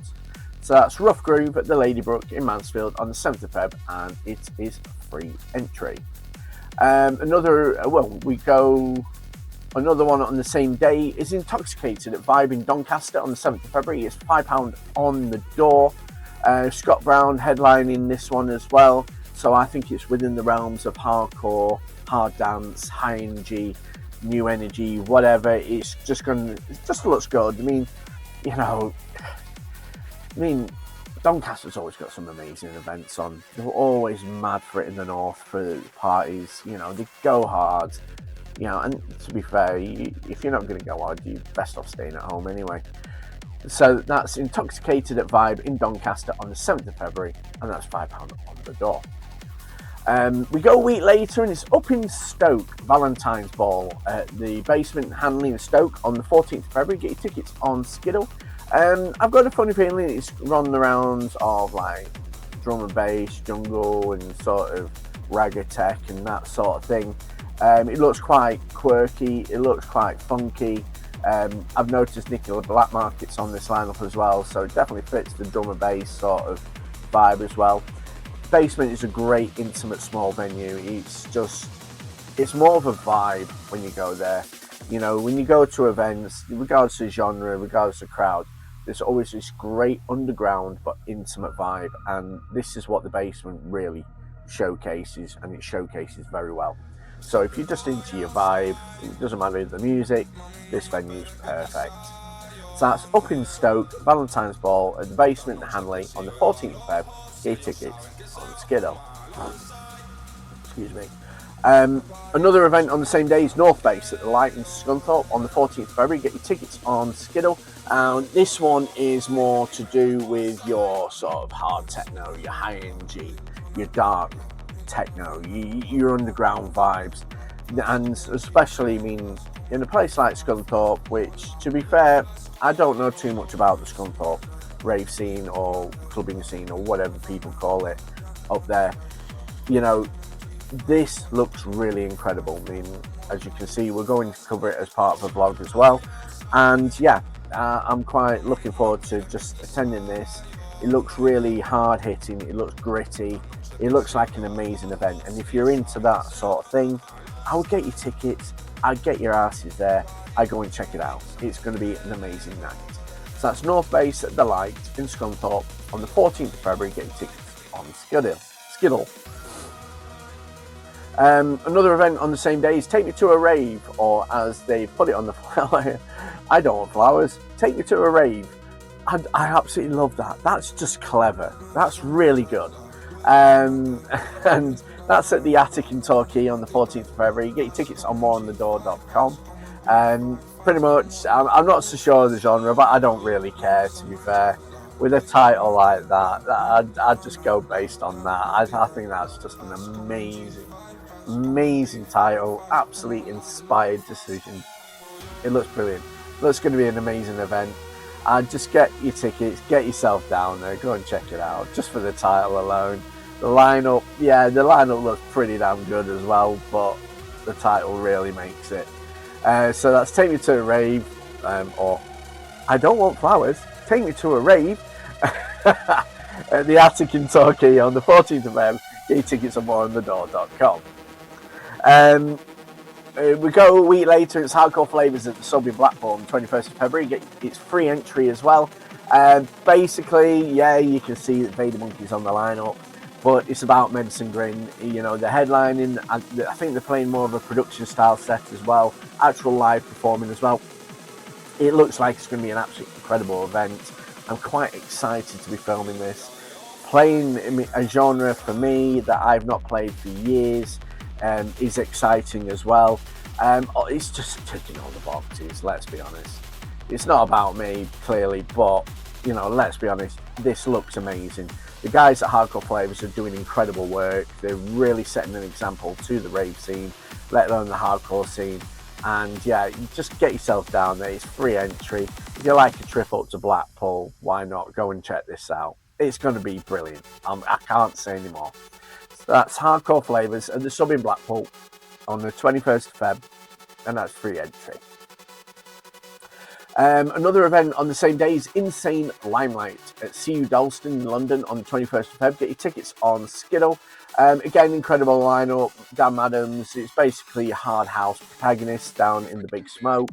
So that's Rough Groove at the Ladybrook in Mansfield on the 7th of Feb, and it is free entry. Another one on the same day is Intoxicated at Vibe in Doncaster on the 7th of February. It's £5 on the door. Scott Brown headlining this one as well. So I think it's within the realms of hardcore, hard dance, high energy, new energy, whatever. It just looks good. Doncaster's always got some amazing events on. They're always mad for it in the north for parties. They go hard. And to be fair, if you're not going to go hard, you're best off staying at home anyway. So that's Intoxicated at Vibe in Doncaster on the 7th of February, and that's £5 on the door. We go a week later, and it's up in Stoke, Valentine's Ball at the Basement Hanley in Stoke on the 14th of February. Get your tickets on Skiddle. I've got a funny feeling it's run the rounds of like drum and bass, jungle, and sort of ragga tech and that sort of thing. It looks quite quirky, it looks quite funky. I've noticed Nicola Black Market's on this lineup as well, so it definitely fits the drum and bass sort of vibe as well. Basement is a great intimate small venue. It's more of a vibe when you go there. When you go to events, regardless of genre, regardless of crowd, there's always this great underground but intimate vibe, and this is what the Basement really showcases, and it showcases very well. So if you're just into your vibe, it doesn't matter the music, this venue's perfect. So that's up in Stoke, Valentine's Ball at the Basement in Hanley on the 14th of Feb. Get tickets on Skiddle. Excuse me. Another event on the same day is North Base at the Light in Scunthorpe on the 14th of February. Get your tickets on Skiddle. This one is more to do with your sort of hard techno, your high energy, your dark techno, your underground vibes, and especially in a place like Scunthorpe, which, to be fair, I don't know too much about the Scunthorpe rave scene or clubbing scene or whatever people call it up there. This looks really incredible. As you can see, we're going to cover it as part of a vlog as well, and I'm quite looking forward to just attending this. It looks really hard hitting, it looks gritty, it looks like an amazing event, and if you're into that sort of thing, I would get your tickets, I'd get your asses there, I'd go and check it out. It's going to be an amazing night. So that's North Base at the Light in Scunthorpe on the 14th of February. Get your tickets on Skiddle. Another event on the same day is Take Me to a Rave, or as they put it on the flyer, I don't want flowers, take me to a rave. I absolutely love that. That's just clever. That's really good. And that's at the Attic in Torquay on the 14th of February. You get your tickets on moreonthedoor.com. Pretty much, I'm not so sure of the genre, but I don't really care, to be fair. With a title like that, I'd just go based on that. I think that's just an amazing title. Absolutely inspired decision. It looks brilliant. It looks going to be an amazing event. Just get your tickets, get yourself down there, go and check it out, just for the title alone. The lineup looks pretty damn good as well, but the title really makes it. So that's Take Me to a Rave, or I Don't Want Flowers, Take Me to a Rave at the Attic in Torquay on the 14th of Feb. Get your tickets on moreonthedoor.com. We go a week later, it's Hardcore Flavors at the Sub in Blackpool on the 21st of February. It's free entry as well. Basically, you can see that Vader Monkey's on the lineup, but it's about Medicine Grin. They're headlining. I think they're playing more of a production style set as well, actual live performing as well. It looks like it's going to be an absolutely incredible event. I'm quite excited to be filming this. Playing a genre for me that I've not played for years is exciting as well. It's just ticking all the boxes, let's be honest. It's not about me, clearly, but let's be honest, this looks amazing. The guys at Hardcore Flavors are doing incredible work. They're really setting an example to the rave scene, let alone the hardcore scene. And you just get yourself down there. It's free entry. If you like a trip up to Blackpool, why not go and check this out? It's going to be brilliant. I can't say any more. So that's Hardcore Flavors at the Sub in Blackpool on the 21st of Feb, and that's free entry. Another event on the same day is Insane Limelight at CU Dalston in London on the 21st of Feb. Get your tickets on Skiddle. Again, incredible lineup. Dan Adams is basically a hard house protagonist down in the Big Smoke.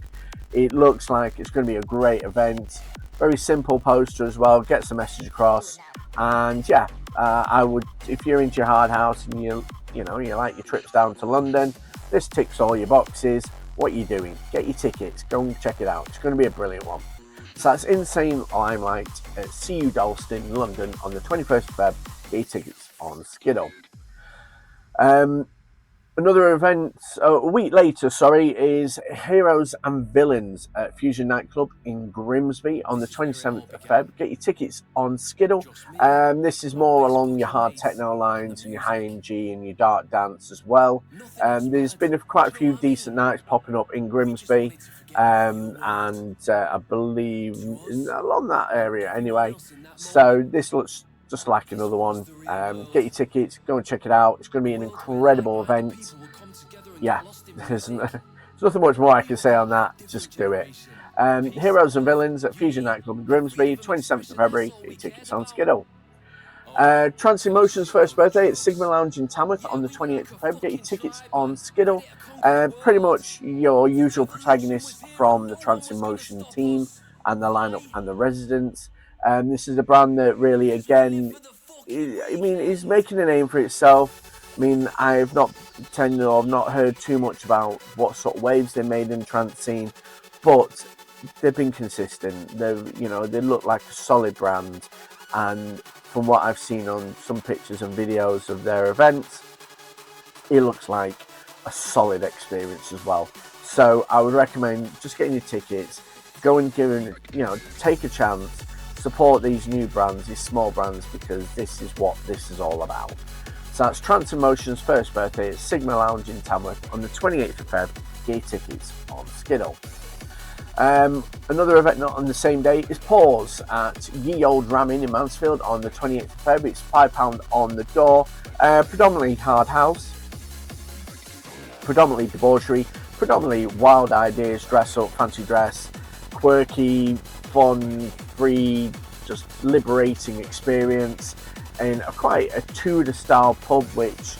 It looks like it's going to be a great event. Very simple poster as well. Gets the message across. And yeah, I would, if you're into your hard house and you like your trips down to London, this ticks all your boxes. What are you doing? Get your tickets. Go and check it out. It's going to be a brilliant one. So that's Insane Limelight at CU Dalston, London on the 21st of Feb. Get your tickets on Skiddle. Another event a week later, is Heroes and Villains at Fusion Nightclub in Grimsby on the 27th of Feb. Get your tickets on Skiddle. This is more along your hard techno lines and your high-end G and your dark dance as well. There's been quite a few decent nights popping up in Grimsby, and I believe along that area anyway. So this looks just like another one. Get your tickets, go and check it out. It's going to be an incredible event. Yeah, there's nothing much more I can say on that. Just do it. Heroes and Villains at Fusion Nightclub in Grimsby, 27th of February. Get your tickets on Skiddle. Trance Emotion's first birthday at Sigma Lounge in Tamworth on the 28th of February. Get your tickets on Skiddle. Pretty much your usual protagonists from the Trance Emotion team and the lineup and the residents. This is a brand that really, again, is making a name for itself. I mean, I've not heard too much about what sort of waves they made in the trance scene, but they've been consistent. They look like a solid brand, and from what I've seen on some pictures and videos of their events, it looks like a solid experience as well. So I would recommend just getting your tickets, go and take a chance. Support these new brands, these small brands, because this is what this is all about. So that's Trance Emotion's first birthday at Sigma Lounge in Tamworth on the 28th of Feb. Get your tickets on Skiddle. Another event not on the same day is Pause at Ye Old Ramming in Mansfield on the 28th of Feb. It's £5 on the door. Predominantly hard house, predominantly debauchery, predominantly wild ideas, dress up, fancy dress, quirky, fun, free, just liberating experience in quite a Tudor style pub, which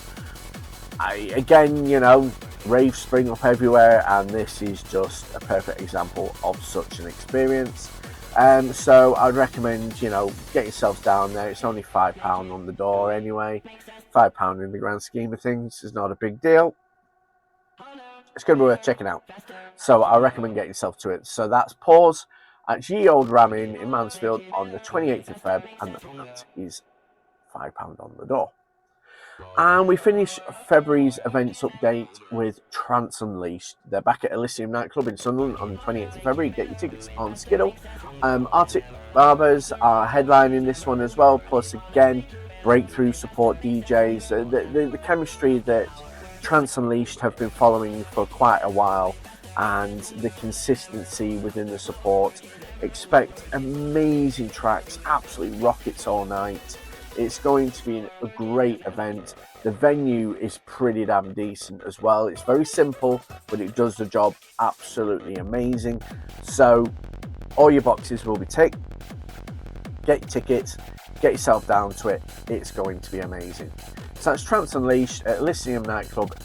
raves spring up everywhere, and this is just a perfect example of such an experience. So I'd recommend, get yourselves down there. It's only £5 on the door anyway. £5 in the grand scheme of things is not a big deal. It's going to be worth checking out. So I recommend getting yourself to it. So that's Pause at Ye Old Ramming in Mansfield on the 28th of Feb, and that is £5 on the door. And we finish February's events update with Trance Unleashed. They're back at Elysium Nightclub in Sunderland on the 28th of February. Get your tickets on Skiddle. Arctic Barbers are headlining this one as well, plus again, breakthrough support DJs. The chemistry that Trance Unleashed have been following for quite a while, and the consistency within the support. Expect amazing tracks, absolute rockets all night. It's going to be a great event. The venue is pretty damn decent as well. It's very simple, but it does the job absolutely amazing. So all your boxes will be ticked. Get your tickets, get yourself down to it. It's going to be amazing. So that's Trance Unleashed at Elysium Nightclub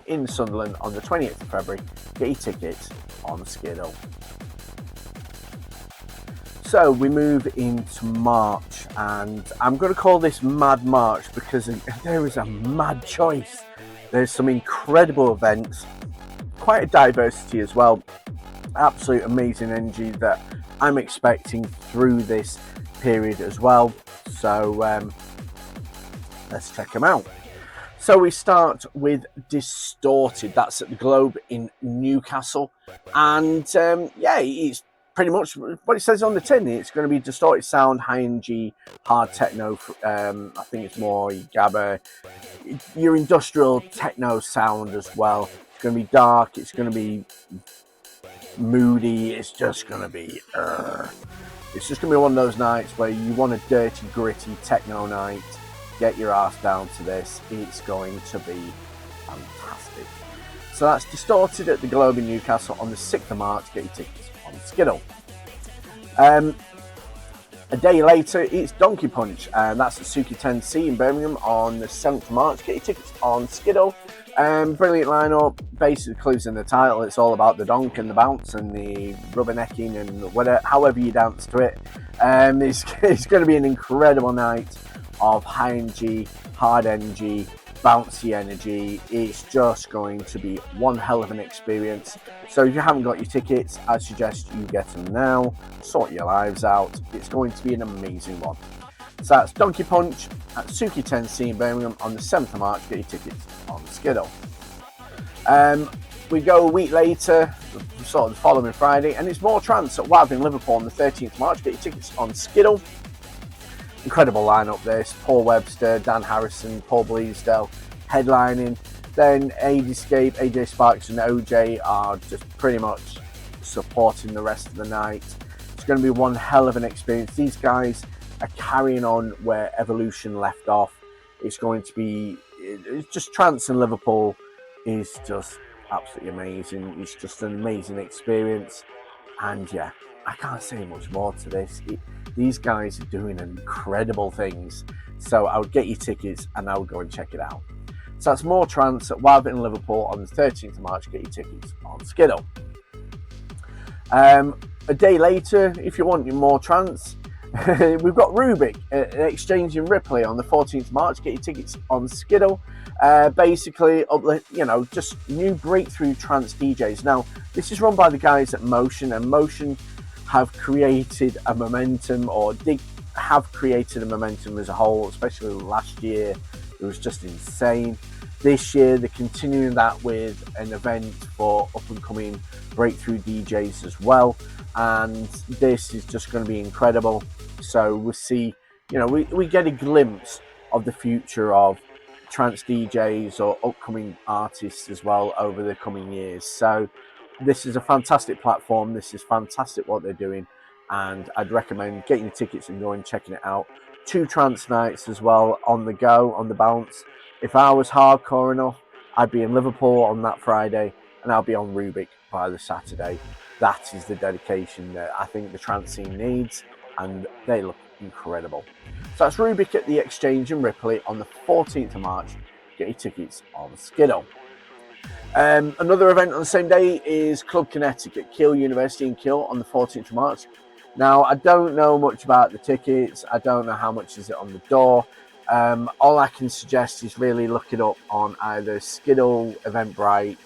in Sunderland on the 28th of February. Get your tickets on Skiddle. So we move into March, and I'm going to call this Mad March because there is a mad choice. There's some incredible events, quite a diversity as well. Absolute amazing energy that I'm expecting through this period as well. So let's check them out. So we start with Distorted. That's at the Globe in Newcastle, and it's pretty much what it says on the tin. It's going to be distorted sound, high-end G, hard techno. I think it's more gabba, your industrial techno sound as well. It's going to be dark. It's going to be moody. It's just going to be. It's just going to be one of those nights where you want a dirty, gritty techno night. Get your ass down to this. It's going to be fantastic. So that's Distorted at the Globe in Newcastle on the 6th of March. Get your tickets on Skiddle. A day later, it's Donkey Punch, and that's at Suki 10C in Birmingham on the 7th of March. Get your tickets on Skiddle. Brilliant lineup, basically clues in the title. It's all about the donk and the bounce and the rubbernecking and whatever, however you dance to it. It's going to be an incredible night of high energy, hard energy, bouncy energy. It's just going to be one hell of an experience. So if you haven't got your tickets, I suggest you get them now. Sort your lives out. It's going to be an amazing one. So that's Donkey Punch at Suki 10C in Birmingham on the 7th of March. Get your tickets on Skiddle. We go a week later, sort of the following Friday, and it's more trance at WAV in Liverpool on the 13th of March. Get your tickets on Skiddle. Incredible lineup this. Paul Webster, Dan Harrison, Paul Bleasdale headlining. Then Escape, AJ Sparks and OJ are just pretty much supporting the rest of the night. It's going to be one hell of an experience. These guys are carrying on where Evolution left off. It's going to be, it's just trance in Liverpool is just absolutely amazing. It's just an amazing experience. And yeah, I can't say much more to this. These guys are doing incredible things. So I would get your tickets and I would go and check it out. So that's more trance at WAV in Liverpool on the 13th of March. Get your tickets on Skiddle. A day later, if you want more trance, we've got Rubik at Exchange in Ripley on the 14th of March. Get your tickets on Skiddle. Basically, just new breakthrough trance DJs. Now, this is run by the guys at Motion, and Motion have created a momentum, have created a momentum as a whole, especially last year. It was just insane. This year, they're continuing that with an event for up-and-coming breakthrough DJs as well. And this is just going to be incredible. So we'll see, we get a glimpse of the future of trance DJs or upcoming artists as well over the coming years. So this is a fantastic platform. This is fantastic what they're doing. And I'd recommend getting your tickets and going and checking it out. 2 trance nights as well on the go, on the bounce. If I was hardcore enough, I'd be in Liverpool on that Friday and I'll be on Rubik by the Saturday. That is the dedication that I think the trance scene needs, and they look incredible. So that's Rubik at the Exchange in Ripley on the 14th of March. Get your tickets on Skiddle. Another event on the same day is Club Kinetic at Keele University in Keele on the 14th of March. Now, I don't know much about the tickets. I don't know how much is it on the door. All I can suggest is really look it up on either Skiddle, Eventbrite,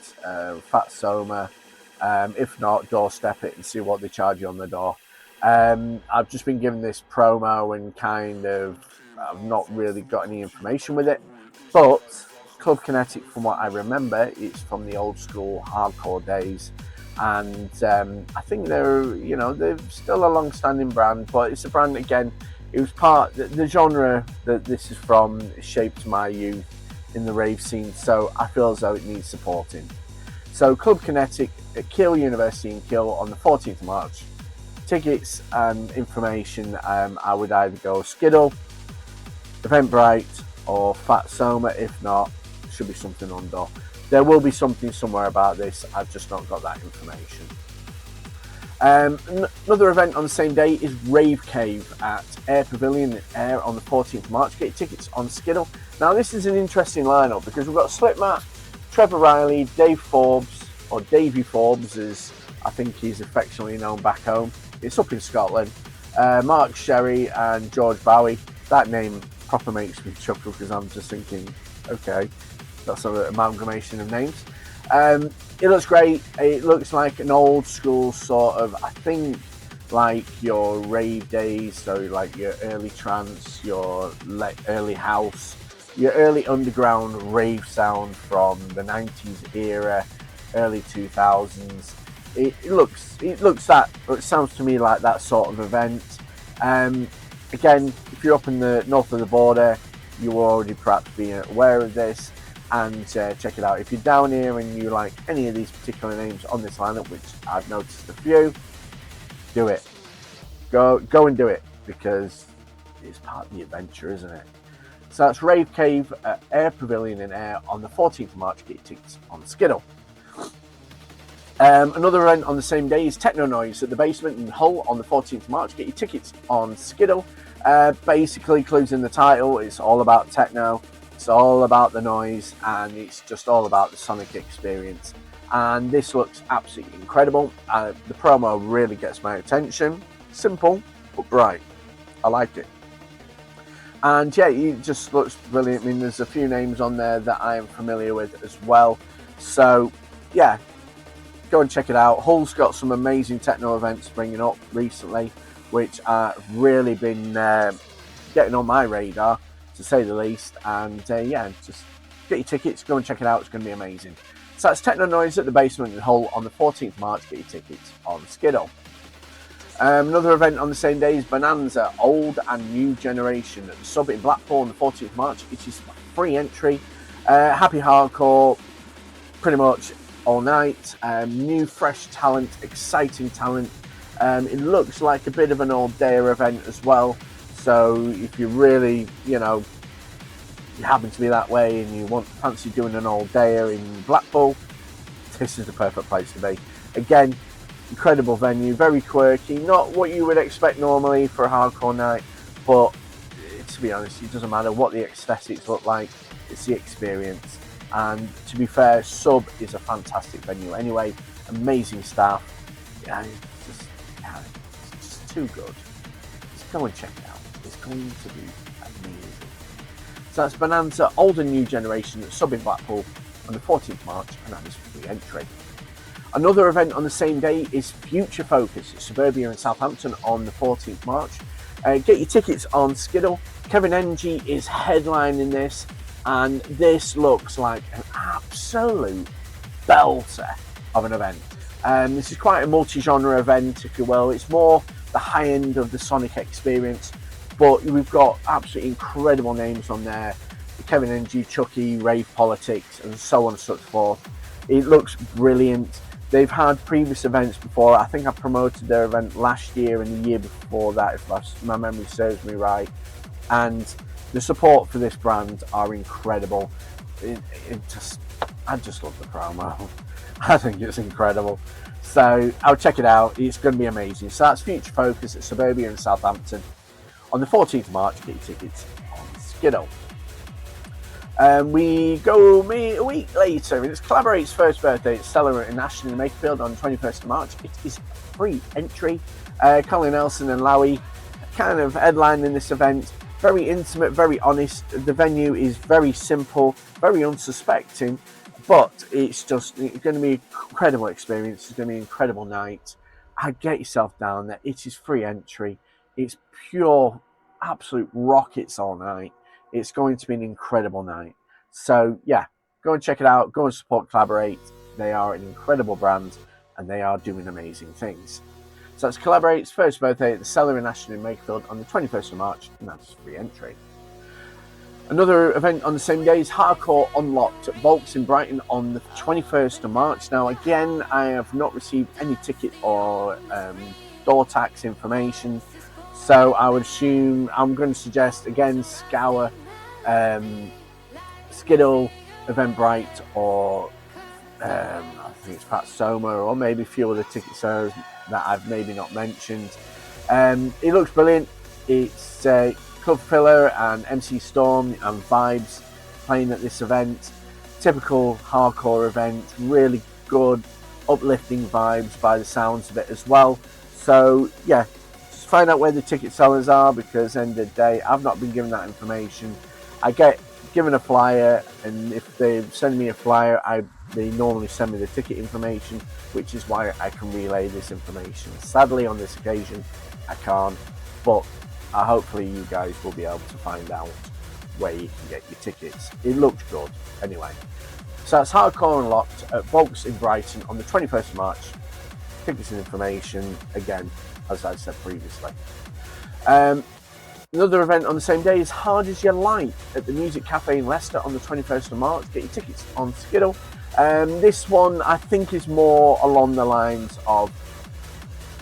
Fat Soma. If not, doorstep it and see what they charge you on the door. I've just been given this promo and I've not really got any information with it. But Club Kinetic, from what I remember, it's from the old school hardcore days. And I think they're still a long-standing brand, but it's a brand, again, it was the genre that this is from shaped my youth in the rave scene, so I feel as though it needs supporting. So Club Kinetic at Keele University in Keele on the 14th of March. Tickets and information, I would either go Skiddle, Eventbrite or Fat Soma. If not, should be something on door. There will be something somewhere about this. I've just not got that information. Another event on the same day is Rave Cave at Air Pavilion Air on the 14th of March. Get your tickets on Skiddle. Now, this is an interesting lineup because we've got Slipmatt, Trevor Riley, Dave Forbes, or Davey Forbes, as I think he's affectionately known back home. It's up in Scotland. Mark Sherry and George Bowie. That name proper makes me chuckle because I'm just thinking, okay, that's an amalgamation of names. It looks great. It looks like an old school sort of, I think, like your rave days, so like your early trance, your early house, your early underground rave sound from the 90s era, early 2000s. It sounds to me like that sort of event. Again, if you're up in the north of the border, you will already perhaps be aware of this, and check it out. If you're down here and you like any of these particular names on this lineup, which I've noticed a few, do it. Go and do it, because it's part of the adventure, isn't it? So that's Rave Cave at Air Pavilion in Air on the 14th of March. Get your tickets on Skiddle. Another event on the same day is Techno Noise at the Basement in Hull on the 14th of March. Get your tickets on Skiddle. Basically, clues in the title, it's all about techno, it's all about the noise, and it's just all about the sonic experience. And this looks absolutely incredible. The promo really gets my attention. Simple, but bright. I like it. And yeah, it just looks brilliant. I mean, there's a few names on there that I am familiar with as well. So yeah, go and check it out. Hull's got some amazing techno events bringing up recently, which have really been getting on my radar, to say the least. And yeah, just get your tickets, go and check it out. It's going to be amazing. So that's Techno Noise at the Basement in Hull on the 14th of March. Get your tickets on Skiddle. Another event on the same day is Bonanza, Old and New Generation at the Sub in Blackpool on the 14th of March. It is free entry, happy hardcore, pretty much all night. New, fresh talent, exciting talent. It looks like a bit of an all-dayer event as well. So if you really, you happen to be that way and you fancy doing an all-dayer in Blackpool, this is the perfect place to be. Again, incredible venue, very quirky, not what you would expect normally for a hardcore night, but to be honest, it doesn't matter what the aesthetics look like, it's the experience. And to be fair, Sub is a fantastic venue anyway, amazing staff, it's just too good. Just go and check it out, it's going to be amazing. So that's Bonanza, Old and New Generation at Sub in Blackpool on the 14th of March, and that is free entry. Another event on the same day is Future Focus at Suburbia in Southampton on the 14th of March. Get your tickets on Skiddle. Kevin Ng is headlining this, and this looks like an absolute belter of an event. This is quite a multi-genre event, if you will. It's more the high end of the Sonic experience, but we've got absolutely incredible names on there. Kevin Ng, Chucky, Rave Politics, and so on and so forth. It looks brilliant. They've had previous events before. I think I promoted their event last year and the year before that, if my memory serves me right. And the support for this brand are incredible. I just love the promo. I think it's incredible. So I'll check it out. It's going to be amazing. So that's Future Focus at Suburbia in Southampton on the 14th of March. Get your tickets on Skiddle. We go a week later. It's Collaborate's first birthday at Stellar in Ashton in Makerfield on the 21st of March. It is free entry. Colin Nelson and Lowy kind of headlining this event. Very intimate, very honest. The venue is very simple, very unsuspecting, but it's going to be an incredible experience. It's going to be an incredible night. Get yourself down there. It is free entry. It's pure, absolute rockets all night. It's going to be an incredible night. So yeah, go and check it out. Go and support Collaborate. They are an incredible brand and they are doing amazing things. So that's Collaborate's first birthday at the Cellar in Ashton in Makerfield on the 21st of March, and that's free entry. Another event on the same day is Hardcore Unlocked at Volks in Brighton on the 21st of March. Now again, I have not received any ticket or door tax information. So I would assume, I'm going to suggest again, scour Skiddle, Eventbrite, or I think it's perhaps Soma, or maybe a few other ticket sellers that I've maybe not mentioned. It looks brilliant. It's Club Filler and MC Storm and Vibes playing at this event. Typical hardcore event, really good, uplifting vibes by the sounds of it as well. So yeah, just find out where the ticket sellers are, because end of the day, I've not been given that information. I get given a flyer, and if they send me a flyer, they normally send me the ticket information, which is why I can relay this information. Sadly, on this occasion, I can't, but hopefully you guys will be able to find out where you can get your tickets. It looks good anyway. So that's Hardcore Unlocked at Volks in Brighton on the 21st of March. Tickets and information, again, as I said previously. Another event on the same day is Hard As You Like at the Music Cafe in Leicester on the 21st of March. Get your tickets on Skiddle. This one I think is more along the lines of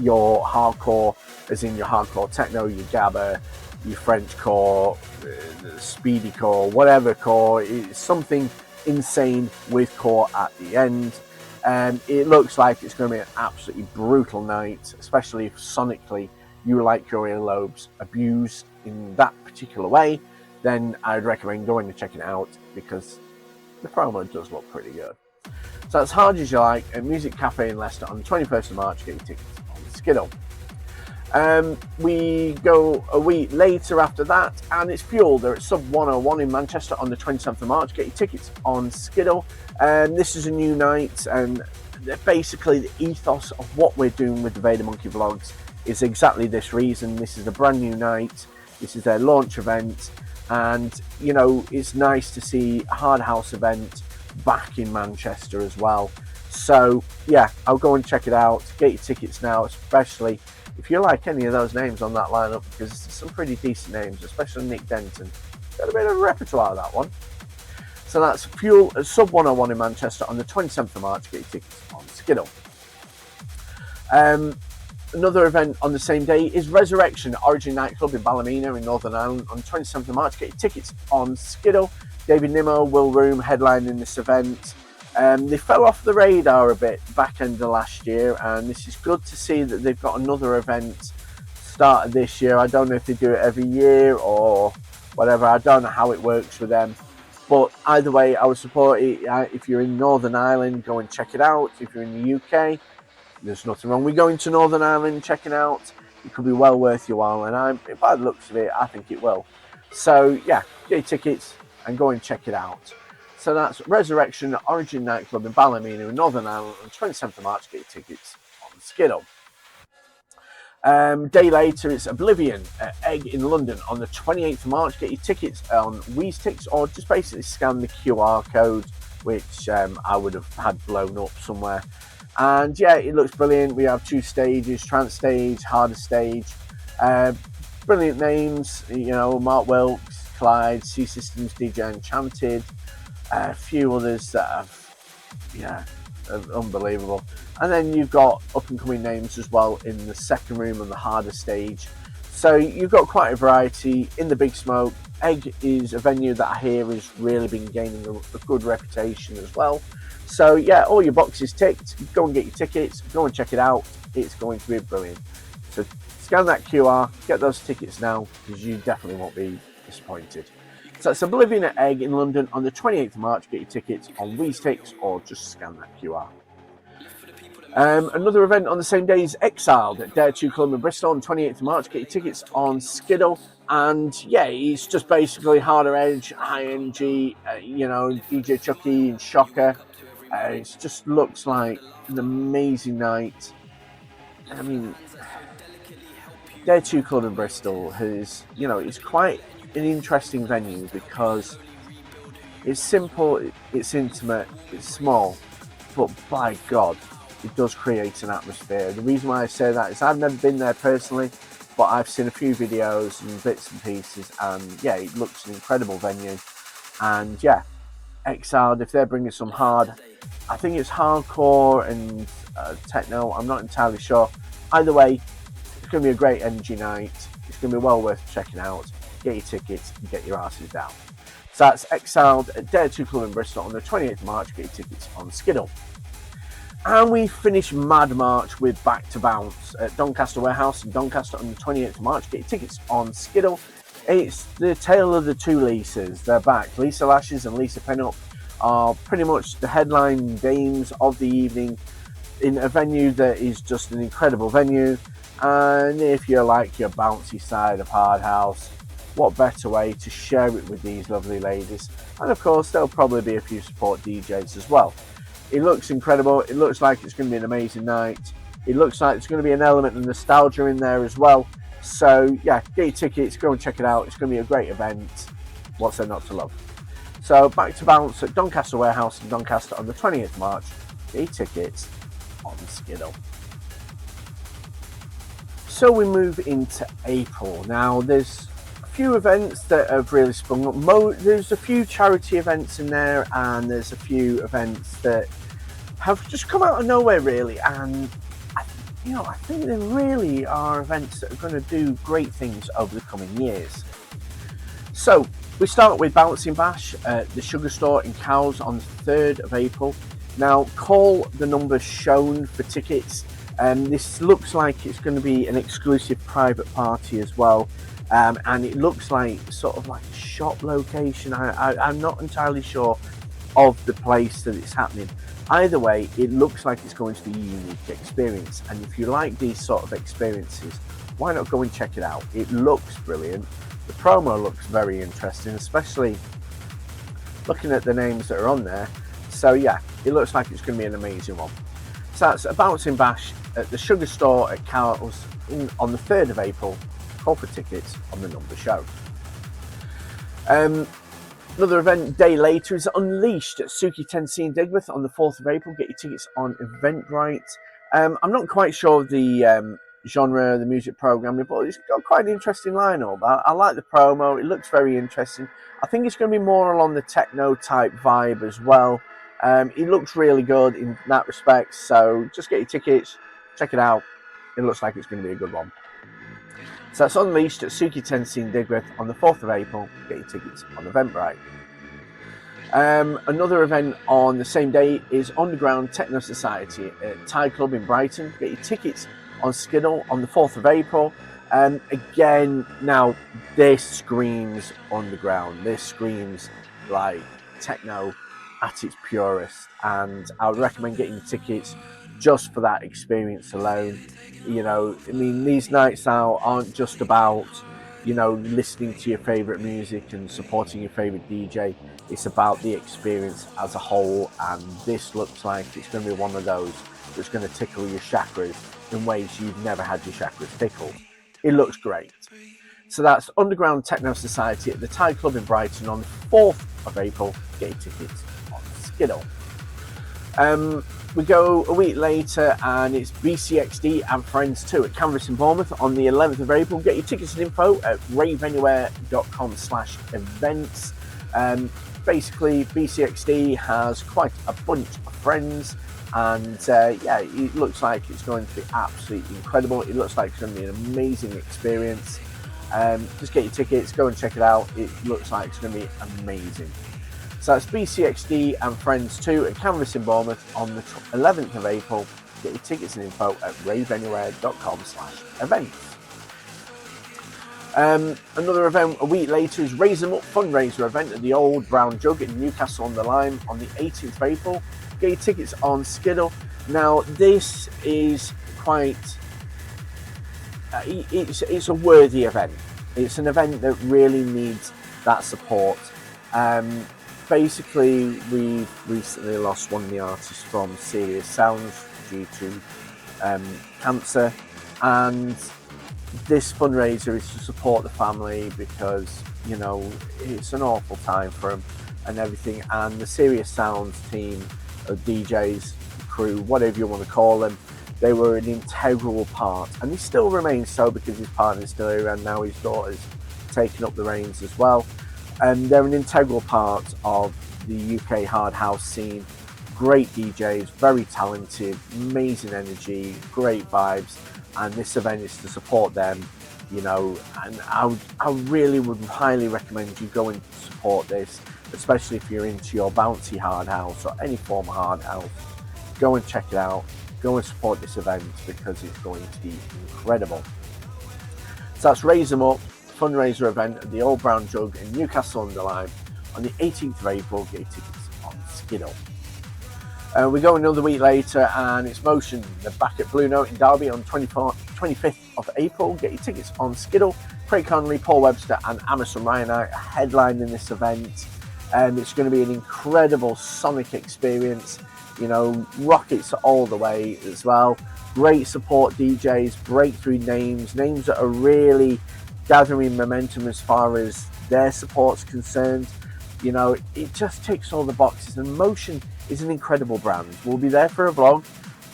your hardcore, as in your hardcore techno, your gabber, your French core, speedy core, whatever core. It's something insane with core at the end. It looks like it's going to be an absolutely brutal night, especially if sonically you like your earlobes abused in that particular way. Then I'd recommend going and checking it out because the promo does look pretty good. So that's Hard As You Like at Music Cafe in Leicester on the 21st of March. Get your tickets on Skiddle. We go a week later after that, and it's Fuel. They're at Sub 101 in Manchester on the 27th of March. Get your tickets on Skiddle. This is a new night, and basically the ethos of what we're doing with the Vader Monkey Vlogs is exactly this reason. This is a brand new night. This is their launch event, and you know, it's nice to see a hard house event back in Manchester as well. So yeah, I'll go and check it out. Get your tickets now, especially if you like any of those names on that lineup, because there's some pretty decent names, especially Nick Denton. Got a bit of a repertoire, that one. So that's Fuel at Sub 101 in Manchester on the 27th of March. Get your tickets on Skiddle. Another event on the same day is Resurrection Origin Nightclub in Ballymena in Northern Ireland on the 27th of March. Get your tickets on Skiddle. David Nimmo, Will Room headlining this event. They fell off the radar a bit back end of last year, and this is good to see that they've got another event started this year. I don't know if they do it every year or whatever. I don't know how it works with them, but either way, I would support it. If you're in Northern Ireland, go and check it out. If you're in the UK, there's nothing wrong with going to Northern Ireland and checking out. It could be well worth your while, and by the looks of it, I think it will. So yeah, get your tickets and go and check it out. So that's Resurrection Origin Nightclub in Ballymena in Northern Ireland on 27th of March. Get your tickets on Skiddle. Day later, it's Oblivion at Egg in London on the 28th of March. Get your tickets on WeezTix, or just basically scan the QR code, which I would have had blown up somewhere. And yeah, it looks brilliant. We have 2 stages, Trance Stage, Harder Stage. Brilliant names, you know, Mark Wilkes, Clyde, C Systems, DJ Enchanted, a few others that have, unbelievable. And then you've got up and coming names as well in the second room and the Harder Stage. So you've got quite a variety in the Big Smoke. Egg is a venue that I hear has really been gaining a good reputation as well. So yeah, all your boxes ticked. Go and get your tickets. Go and check it out. It's going to be brilliant. So scan that QR, get those tickets now, because you definitely won't be disappointed. So that's Oblivion at Egg in London on the 28th of March. Get your tickets on WeezTix or just scan that QR. Another event on the same day is Exiled at Dare 2 Club in Bristol on 28th of March. Get your tickets on Skiddle. And yeah, it's just basically Harder Edge, High NG, DJ Chucky and Shocker. It just looks like an amazing night. I mean, Dare 2 Club in Bristol has, it's quite an interesting venue because it's simple, it's intimate, it's small, but by God, it does create an atmosphere. The reason why I say that is I've never been there personally, but I've seen a few videos and bits and pieces, and yeah, it looks an incredible venue. And yeah, Exiled, if they're bringing some I think it's hardcore and techno, I'm not entirely sure. Either way, it's going to be a great energy night. It's going to be well worth checking out. Get your tickets and get your asses down. So that's Exiled at Dare 2 Club in Bristol on the 28th of March. Get your tickets on Skiddle. And we finish Mad March with Back to Bounce at Doncaster Warehouse in Doncaster on the 28th of March. Get your tickets on Skiddle. It's the tale of the 2 Lisas. They're back. Lisa Lashes and Lisa Pennup are pretty much the headline dames of the evening in a venue that is just an incredible venue. And if you like your bouncy side of Hard House, what better way to share it with these lovely ladies? And of course, there'll probably be a few support DJs as well. It looks incredible. It looks like it's going to be an amazing night. It looks like there's going to be an element of nostalgia in there as well. So yeah, get your tickets, go and check it out. It's going to be a great event. What's there not to love? So Back to Bounce at Doncaster Warehouse in Doncaster on the 20th of March. Get your tickets on Skiddle. So we move into April. Now there's a few events that have really sprung up. There's a few charity events in there, and there's a few events that have just come out of nowhere really, and I think there really are events that are going to do great things over the coming years. So we start with Bouncing Bash at the Sugar Store in Cowes on the 3rd of April. Now, call the number shown for tickets. This looks like it's going to be an exclusive private party as well. And it looks like sort of like a shop location. I'm not entirely sure of the place that it's happening. Either way, it looks like it's going to be a unique experience. And if you like these sort of experiences, why not go and check it out? It looks brilliant. The promo looks very interesting, especially looking at the names that are on there. So yeah, it looks like it's going to be an amazing one. So that's a Bouncing Bash at the Sugar Store at Cowes on the 3rd of April. Call for tickets on the number shown. Another event day later is Unleashed at Suki Tennessee in Digworth on the 4th of April. Get your tickets on Eventbrite. I'm not quite sure of the genre, the music programming, but it's got quite an interesting lineup. I like the promo. It looks very interesting. I think it's going to be more along the techno type vibe as well. It looks really good in that respect. So just get your tickets, check it out. It looks like it's going to be a good one. So that's Unleashed at Suki Tennessee in Digworth on the 4th of April. Get your tickets on Eventbrite. Another event on the same day is Underground Techno Society at Tide Club in Brighton. Get your tickets on Skiddle on the 4th of April. Again, now this screams underground. This screams like techno at its purest. And I would recommend getting your tickets just for that experience alone. You know, I mean, these nights out aren't just about, you know, listening to your favourite music and supporting your favourite DJ. It's about the experience as a whole, and this looks like it's going to be one of those that's going to tickle your chakras in ways you've never had your chakras tickled. It looks great. So that's Underground Techno Society at the Tide Club in Brighton on the 4th of April. Get your tickets on Skiddle. We go a week later and it's BCXD and Friends 2 at Canvas in Bournemouth on the 11th of April. Get your tickets and info at raveanywhere.com/events. Basically, BCXD has quite a bunch of friends, and yeah, it looks like it's going to be absolutely incredible. It looks like it's going to be an amazing experience. Just get your tickets, go and check it out. It looks like it's going to be amazing. So that's BCXD and Friends 2 at Canvas in Bournemouth on the 11th of April. Get your tickets and info at raveanywhere.com/events. Another event a week later is Raise 'em Up fundraiser event at the Old Brown Jug in Newcastle on the Lyme on the 18th of April. Get your tickets on Skiddle. Now this is quite, it's a worthy event. It's an event that really needs that support. Basically, we've recently lost one of the artists from Serious Sounds due to cancer, and this fundraiser is to support the family because, you know, it's an awful time for them and everything. And the Serious Sounds team of DJs, crew, whatever you want to call them, they were an integral part, and they still remain so because his partner's still here and now his daughter's taken up the reins as well. And they're an integral part of the UK hard house scene. Great DJs, very talented, amazing energy, great vibes, and this event is to support them, you know. And I really would highly recommend you go and support this, especially if you're into your bouncy hard house or any form of hard house. Go and check it out. Go and support this event because it's going to be incredible. So that's Raise 'em Up fundraiser event at the Old Brown Jug in Newcastle on the Lyme on the 18th of April. Get your tickets on Skiddle. We go another week later and it's Motion. They're back at Blue Note in Derby on 25th of April. Get your tickets on Skiddle. Craig Connolly, Paul Webster and Amazon Ryanite are headlining this event. It's going to be an incredible sonic experience. You know, rockets all the way as well. Great support DJs, breakthrough names that are really gathering momentum as far as their support's concerned. You know, it just ticks all the boxes, and Motion is an incredible brand. We'll be there for a vlog,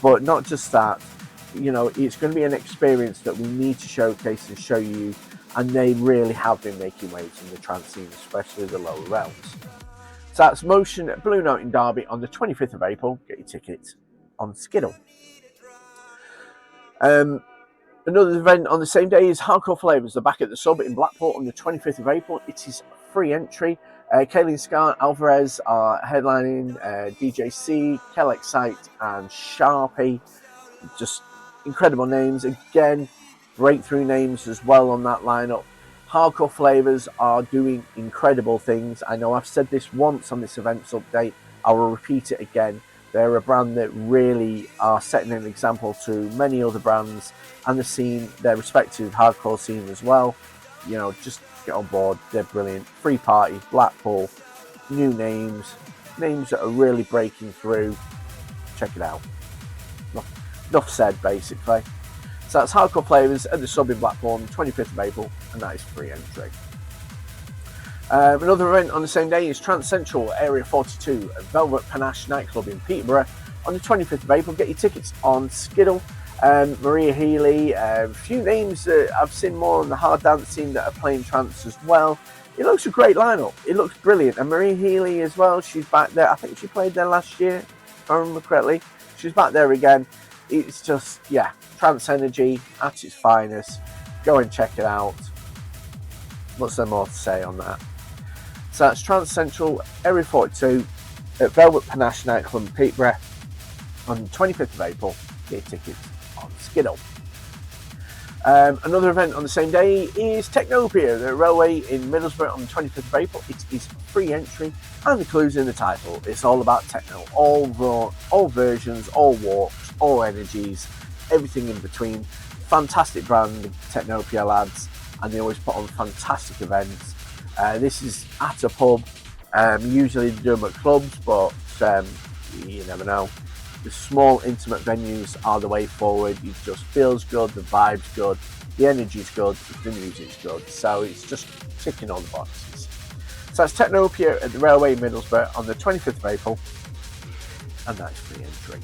but not just that. You know, it's going to be an experience that we need to showcase and show you, and they really have been making waves in the trance scene, especially the lower realms. So that's Motion at Blue Note in Derby on the 25th of April. Get your tickets on Skiddle. Another event on the same day is Hardcore Flavors. They're back at the Sub in Blackpool on the 25th of April. It is free entry. Kaylin Scott, Alvarez are headlining, DJ C, Kel Excite, and Sharpie. Just incredible names. Again, breakthrough names as well on that lineup. Hardcore Flavors are doing incredible things. I know I've said this once on this events update. I will repeat it again. They're a brand that really are setting an example to many other brands and the scene, their respective hardcore scene as well. You know, just get on board. They're brilliant. Free Party, Blackpool, new names that are really breaking through. Check it out. Enough said, basically. So that's Hardcore Flavors at the Sub in Blackpool on the 25th of April, and that is free entry. Another event on the same day is Trance Central Area 42 at Velvet Panache Nightclub in Peterborough on the 25th of April. Get your tickets on Skiddle. Maria Healy, a few names that I've seen more on the hard dance scene that are playing trance as well. It looks a great lineup. It looks brilliant. And Maria Healy as well, she's back there. I think she played there last year, if I remember correctly. She's back there again. It's just, yeah, trance energy at its finest. Go and check it out. What's there more to say on that? So that's Trance Central Area 42 at Velvet Panache Nightclub in Peterborough on the 25th of April. Get your tickets on Skiddle. Another event on the same day is Technopia, the railway in Middlesbrough on the 25th of April. It is free entry, and the clue's in the title. It's all about techno, all versions, all walks, all energies, everything in between. Fantastic brand, Technopia lads, and they always put on fantastic events. This is at a pub. Usually they do them at clubs, but you never know. The small, intimate venues are the way forward. It just feels good, the vibe's good, the energy's good, the music's good. So it's just ticking all the boxes. So that's Technopia at the Railway in Middlesbrough on the 25th of April, and that's free entry.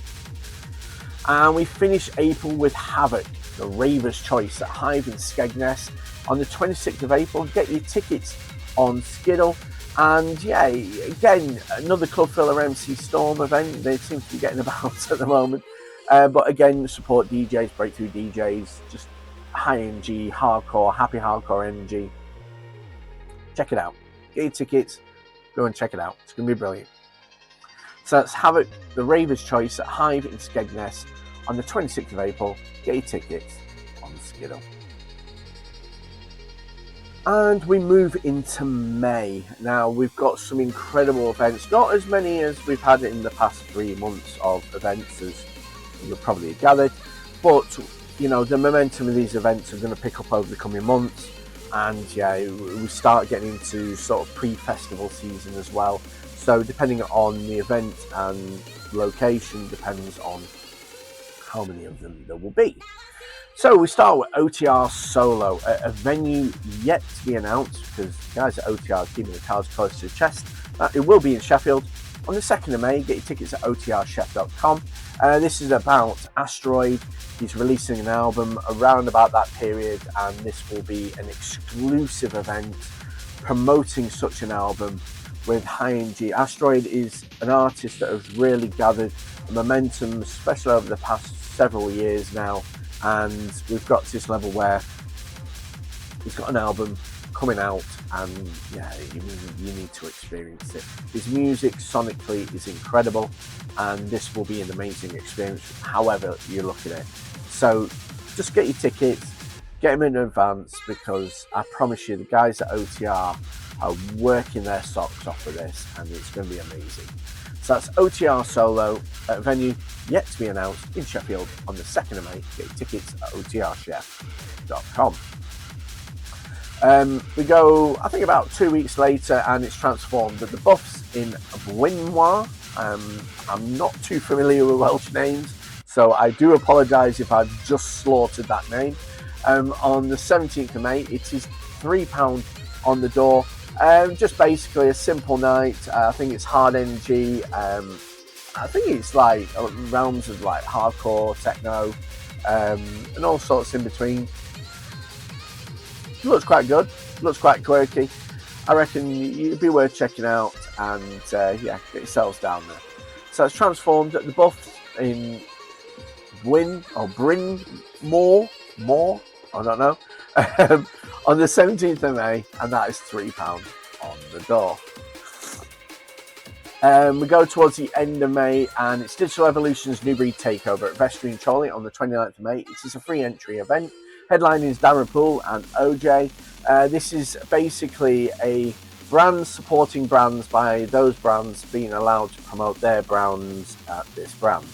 And we finish April with Havoc, the Raver's Choice at Hive in Skegness on the 26th of April. Get your tickets on Skiddle. And yeah, again, another Club Filler MC Storm event. They seem to be getting about at the moment. But again, support DJs, breakthrough DJs, just high energy, hardcore, happy hardcore energy. Check it out. Get your tickets. Go and check it out. It's going to be brilliant. So that's Havoc, the Raver's Choice at Hive in Skegness on the 26th of April. Get your tickets on Skiddle. And we move into May. Now we've got some incredible events, not as many as we've had in the past 3 months of events as you've probably gathered, but you know, the momentum of these events are going to pick up over the coming months, and yeah, we start getting into sort of pre-festival season as well. So depending on the event and location depends on how many of them there will be. So we start with OTR Solo, a venue yet to be announced because the guys at OTR are keeping the cards close to the chest. It will be in Sheffield on the 2nd of May. Get your tickets at otrchef.com. This is about Asteroid. He's releasing an album around about that period, and this will be an exclusive event promoting such an album with high energy. Asteroid is an artist that has really gathered momentum, especially over the past several years now. And we've got to this level where he's got an album coming out, and yeah, you need to experience it. His music sonically is incredible, and this will be an amazing experience however you look at it. So just get your tickets, get them in advance, because I promise you the guys at OTR are working their socks off with this, and it's going to be amazing. So that's OTR Solo at a venue yet to be announced in Sheffield on the 2nd of May. Get your tickets at otrchef.com. We go, I think, about 2 weeks later, and it's transformed at the Buffs in Beaunois. I'm not too familiar with Welsh names, so I do apologise if I've just slaughtered that name. On the 17th of May, it is £3 on the door. Just basically a simple night. I think it's hard energy. I think it's like realms of like hardcore, techno, and all sorts in between. It looks quite good. Looks quite quirky. I reckon it'd be worth checking out, and yeah, get yourselves down there. So it's transformed at the Buffs in Bryn Mawr, I don't know. On the 17th of May, and that is £3 on the door. We go towards the end of May, and it's Digital Evolution's New Breed Takeover at Vestry and Chorley on the 29th of May. It is a free entry event. Headlining is Darren Poole and OJ. This is basically a brand supporting brands by those brands being allowed to promote their brands at this brand.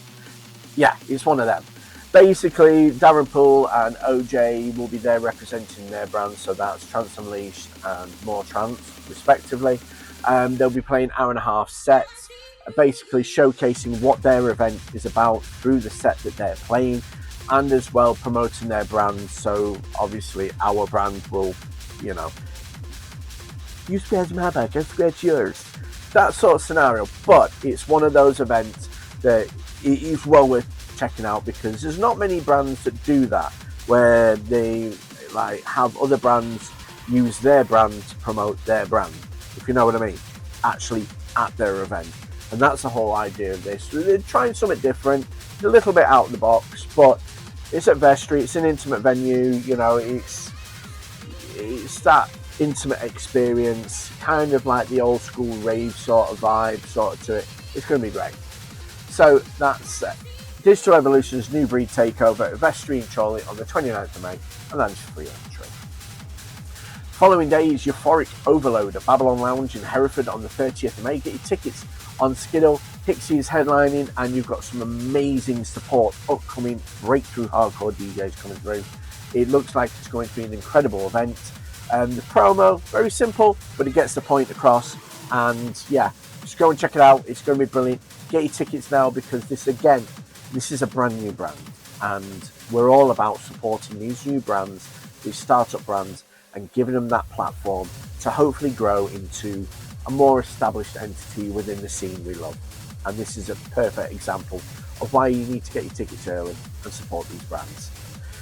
Yeah, it's one of them. Basically, Darren Poole and OJ will be there representing their brands, so that's Trance Unleashed and More Trance, respectively. They'll be playing hour-and-a-half sets, basically showcasing what their event is about through the set that they're playing, and as well promoting their brand. So obviously our brand will, you know, you scratch my back, I scratch yours, that sort of scenario. But it's one of those events that it is well worth checking out, because there's not many brands that do that, where they like have other brands use their brand to promote their brand, if you know what I mean, actually at their event. And that's the whole idea of this. They're trying something different, a little bit out of the box, but it's at Vestry, it's an intimate venue, you know, it's that intimate experience, kind of like the old school rave sort of vibe sort of to it. It's going to be great. So that's Digital Evolution's New Breed Takeover at Vestry and Chorley on the 29th of May, and that is free entry. Following day is Euphoric Overload at Babylon Lounge in Hereford on the 30th of May. Get your tickets on Skiddle. Pixie is headlining, and you've got some amazing support, upcoming breakthrough hardcore DJs coming through. It looks like it's going to be an incredible event. The promo, very simple, but it gets the point across. And yeah, just go and check it out. It's going to be brilliant. Get your tickets now, because this is a brand new brand, and we're all about supporting these new brands, these startup brands, and giving them that platform to hopefully grow into a more established entity within the scene we love. And this is a perfect example of why you need to get your tickets early and support these brands.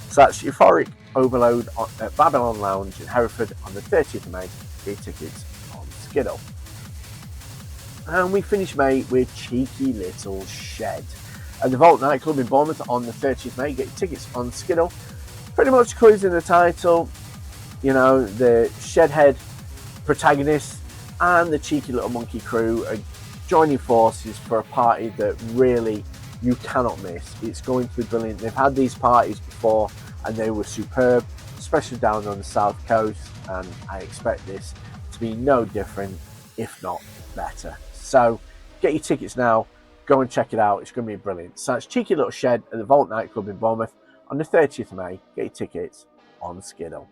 So that's Euphoric Overload at Babylon Lounge in Hereford on the 30th of May. Get your tickets on Skiddle. And we finish May with Cheeky Little Shed at the Vault nightclub in Bournemouth on the 30th of May. Get your tickets on Skiddle. Pretty much clues in the title, you know, the Shedhead protagonist and the Cheeky Little Monkey crew are joining forces for a party that really you cannot miss. It's going to be brilliant. They've had these parties before and they were superb, especially down on the south coast, and I expect this to be no different, if not better. So get your tickets now, go and check it out. It's going to be brilliant. So it's Cheeky Little Shed at the Vault nightclub in Bournemouth on the 30th of May. Get your tickets on Skiddle.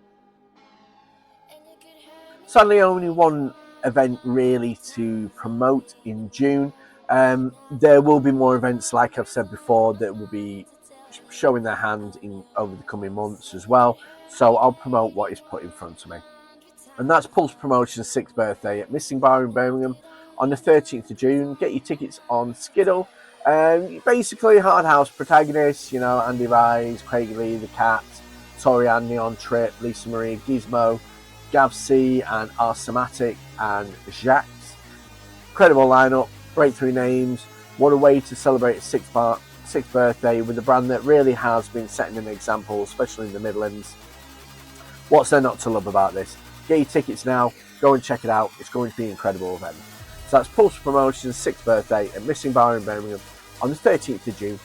Sadly, only one event really to promote in June. There will be more events, like I've said before, that will be showing their hand in over the coming months as well. So I'll promote what is put in front of me. And that's Pulse Promotions' 6th birthday at Missing Bar in Birmingham on the 13th of June. Get your tickets on Skiddle. Basically, Hard House protagonists, you know, Andy Rise, Craig Lee, The Cat, Torian, Neon Trip, Lisa Marie, Gizmo, Gav C and Arsematic and Jacques. Incredible lineup, breakthrough names. What a way to celebrate its 6th birthday with a brand that really has been setting an example, especially in the Midlands. What's there not to love about this? Get your tickets now, go and check it out. It's going to be an incredible event. So that's Pulse Promotions' 6th birthday at Missing Bar in Birmingham on the 13th of June.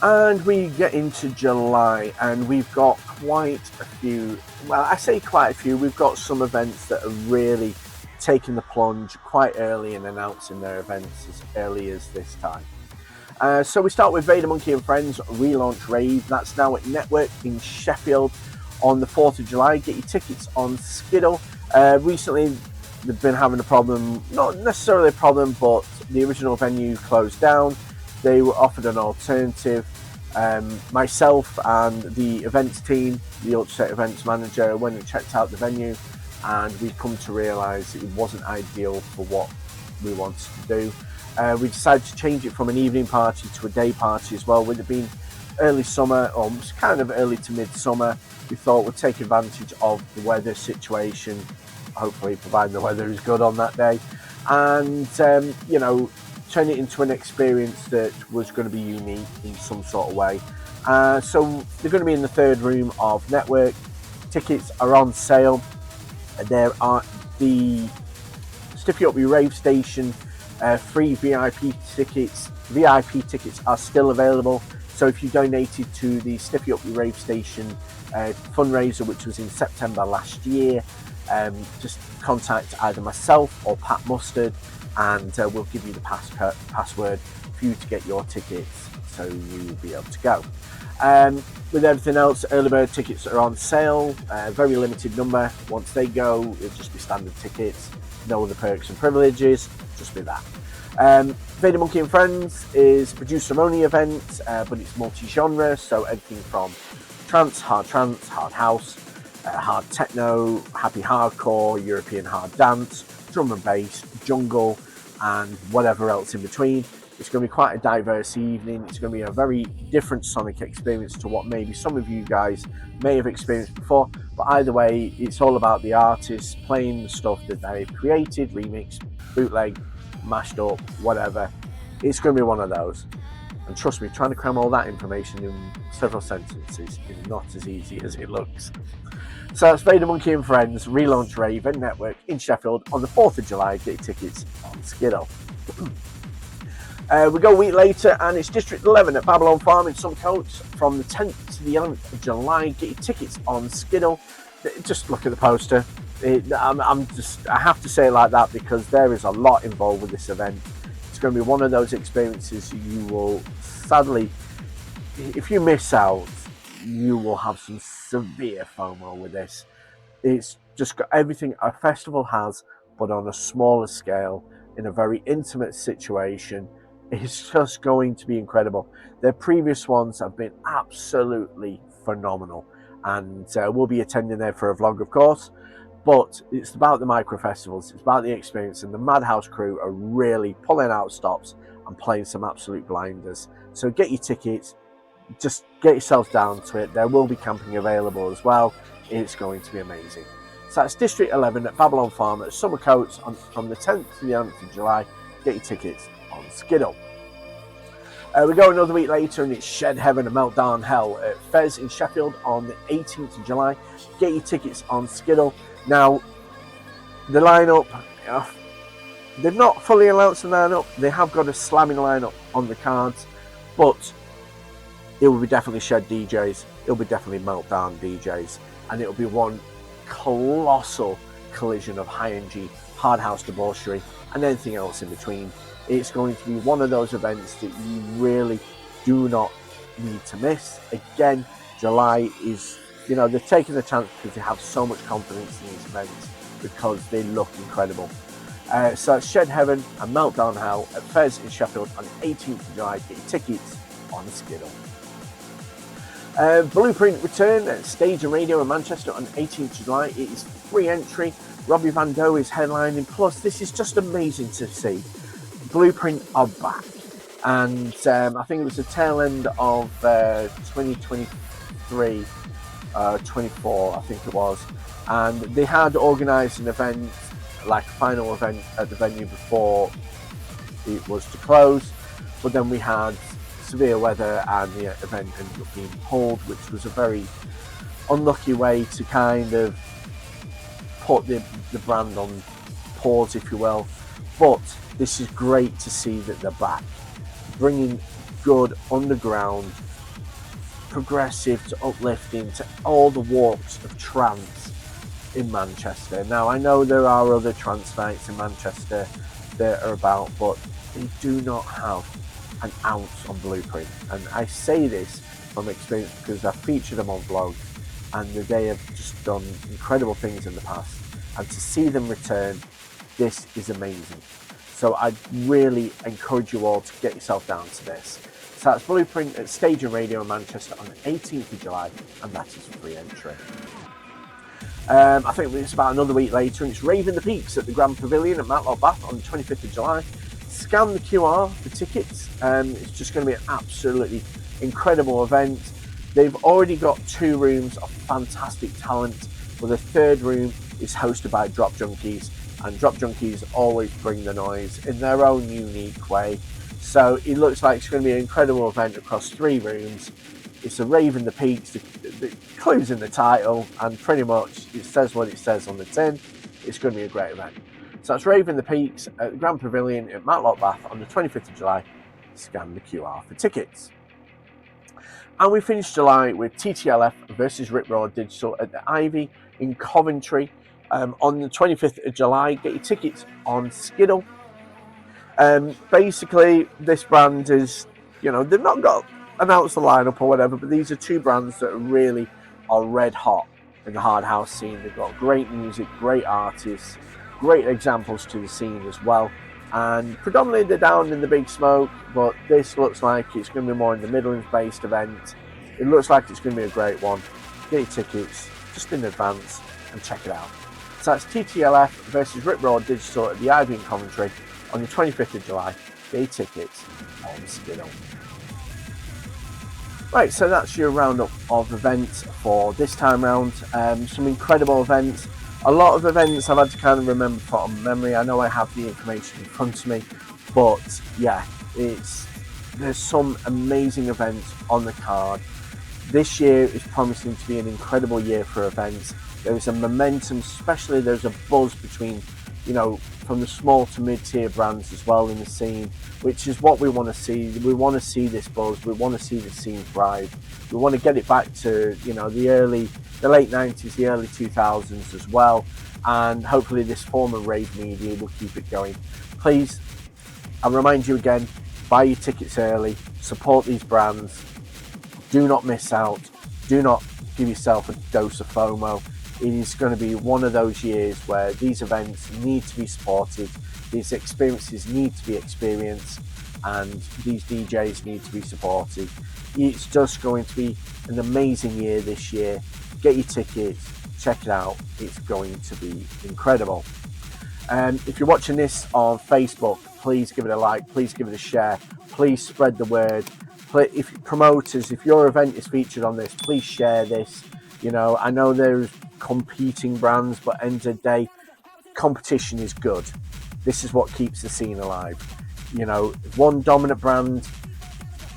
And we get into July, and we've got quite a few, well, I say quite a few, we've got some events that are really taking the plunge quite early and announcing their events as early as this time. So we start with Vader Monkey and Friends Relaunch Rave. That's now at Network in Sheffield on the 4th of July. Get your tickets on Skiddle. Recently, they've been having a problem, not necessarily a problem, but the original venue closed down. They were offered an alternative. Myself and the events team, the Ultra events manager, went and checked out the venue, and we've come to realise it wasn't ideal for what we wanted to do. We decided to change it from an evening party to a day party as well. With it being early summer, or kind of early to mid-summer, we thought we'd take advantage of the weather situation, hopefully providing the weather is good on that day, and you know, turn it into an experience that was going to be unique in some sort of way. So they're going to be in the third room of Network. Tickets are on sale. The Stiffy Up Your Rave Station free VIP tickets. VIP tickets are still available. So if you donated to the Stiffy Up Your Rave Station fundraiser, which was in September last year, just contact either myself or Pat Mustard, and we'll give you the password for you to get your tickets, so you'll be able to go. With everything else, early bird tickets are on sale, very limited number. Once they go, it'll just be standard tickets, no other perks and privileges, just be that. Vader Monkey and Friends is a producer-only event, but it's multi-genre, so everything from trance, hard house, hard techno, happy hardcore, European hard dance, drum and bass, jungle, and whatever else in between. It's going to be quite a diverse evening. It's going to be a very different sonic experience to what maybe some of you guys may have experienced before, but either way, it's all about the artists playing the stuff that they've created, remixed, bootleg, mashed up, whatever. It's going to be one of those. And trust me, trying to cram all that information in several sentences is not as easy as it looks. So that's Vader Monkey and Friends Relaunch Rave and Network in Sheffield on the 4th of July. Get your tickets on Skiddo. We go a week later, and it's District 11 at Babylon Farm in Suncoats from the 10th to the 11th of July. Get your tickets on Skiddo. Just look at the poster. I have to say it like that because there is a lot involved with this event. It's going to be one of those experiences you will sadly, if you miss out, you will have some severe FOMO with this. It's just got everything a festival has, but on a smaller scale, in a very intimate situation. It's just going to be incredible. Their previous ones have been absolutely phenomenal, and we'll be attending there for a vlog, of course. But it's about the micro festivals, it's about the experience, and the Madhouse crew are really pulling out stops and playing some absolute blinders. So get your tickets, just get yourselves down to it. There will be camping available as well. It's going to be amazing. So that's District 11 at Babylon Farm at Summercoats from the 10th to the 11th of July. Get your tickets on Skiddo. We go another week later, and it's Shed Heaven and Meltdown Hell at Fez in Sheffield on the 18th of July. Get your tickets on Skiddo. Now, the lineup, they've not fully announced the lineup. They have got a slamming lineup on the cards, but it will be definitely Shed DJs. It'll be definitely Meltdown DJs, and it'll be one colossal collision of high-energy, hard house debauchery, and anything else in between. It's going to be one of those events that you really do not need to miss. Again, July is, they're taking the chance because they have so much confidence in these events because they look incredible. So Shed Heaven and Meltdown Hell at Fez in Sheffield on the 18th of July. Get your tickets on Skiddo. Blueprint return at Stage and Radio in Manchester on 18th of July. It is free entry. Robbie Van Doe is headlining. Plus, this is just amazing to see. Blueprint are back, and I think it was the tail end of 2023, 24, I think it was, and they had organised an event, like a final event at the venue before it was to close, but then we had severe weather and the event ended up being pulled, which was a very unlucky way to kind of put the brand on pause, if you will. But this is great to see that they're back, bringing good underground, progressive to uplifting to all the walks of trance in Manchester. Now, I know there are other trance nights in Manchester that are about, but they do not have an ounce on Blueprint. And I say this from experience because I've featured them on vlog, and they have just done incredible things in the past. And to see them return, this is amazing. So I really encourage you all to get yourself down to this. So that's Blueprint at Stage and Radio in Manchester on the 18th of July, and that is free entry. I think it's about another week later, and it's Raving the Peaks at the Grand Pavilion at Matlock Bath on the 25th of July. Scan the QR for tickets. It's just going to be an absolutely incredible event. They've already got 2 rooms of fantastic talent, but the 3rd room is hosted by Drop Junkies, and Drop Junkies always bring the noise in their own unique way. So it looks like it's going to be an incredible event across 3 rooms. It's a Raving the Peaks, the clues in the title, and pretty much it says what it says on the tin. It's going to be a great event. So that's Raving the Peaks at the Grand Pavilion at Matlock Bath on the 25th of July. Scan the QR for tickets. And we finished July with TTLF versus Rip Roar Digital at the Ivy in Coventry on the 25th of July. Get your tickets on Skiddle. Basically, this brand is, they've not got announced the lineup or whatever, but these are two brands that really are red hot in the hard house scene. They've got great music, great artists, great examples to the scene as well. And predominantly they're down in the Big Smoke, but this looks like it's going to be more in the Midlands-based event. It looks like it's going to be a great one. Get your tickets just in advance and check it out. So that's TTLF versus Rip Roar Digital at the Ivy in Coventry on the 25th of July. Get your tickets on Skiddle. Right, so that's your roundup of events for this time round. Some incredible events. A lot of events I've had to kind of remember from memory. I know I have the information in front of me, but yeah, there's some amazing events on the card. This year is promising to be an incredible year for events. There's a momentum, especially there's a buzz between, from the small to mid-tier brands as well in the scene, which is what we want to see. We want to see this buzz. We want to see the scene thrive. We want to get it back to, the late 90s, the early 2000s as well. And hopefully this form of rave media will keep it going. Please, I remind you again, buy your tickets early, support these brands. Do not miss out. Do not give yourself a dose of FOMO. It is going to be one of those years where these events need to be supported, these experiences need to be experienced, and these DJs need to be supported. It's just going to be an amazing year this year. Get your tickets, check it out. It's going to be incredible. If you're watching this on Facebook, please give it a like, please give it a share, please spread the word. If promoters, if your event is featured on this, please share this. I know there's competing brands, but end of the day, competition is good. This is what keeps the scene alive. If one dominant brand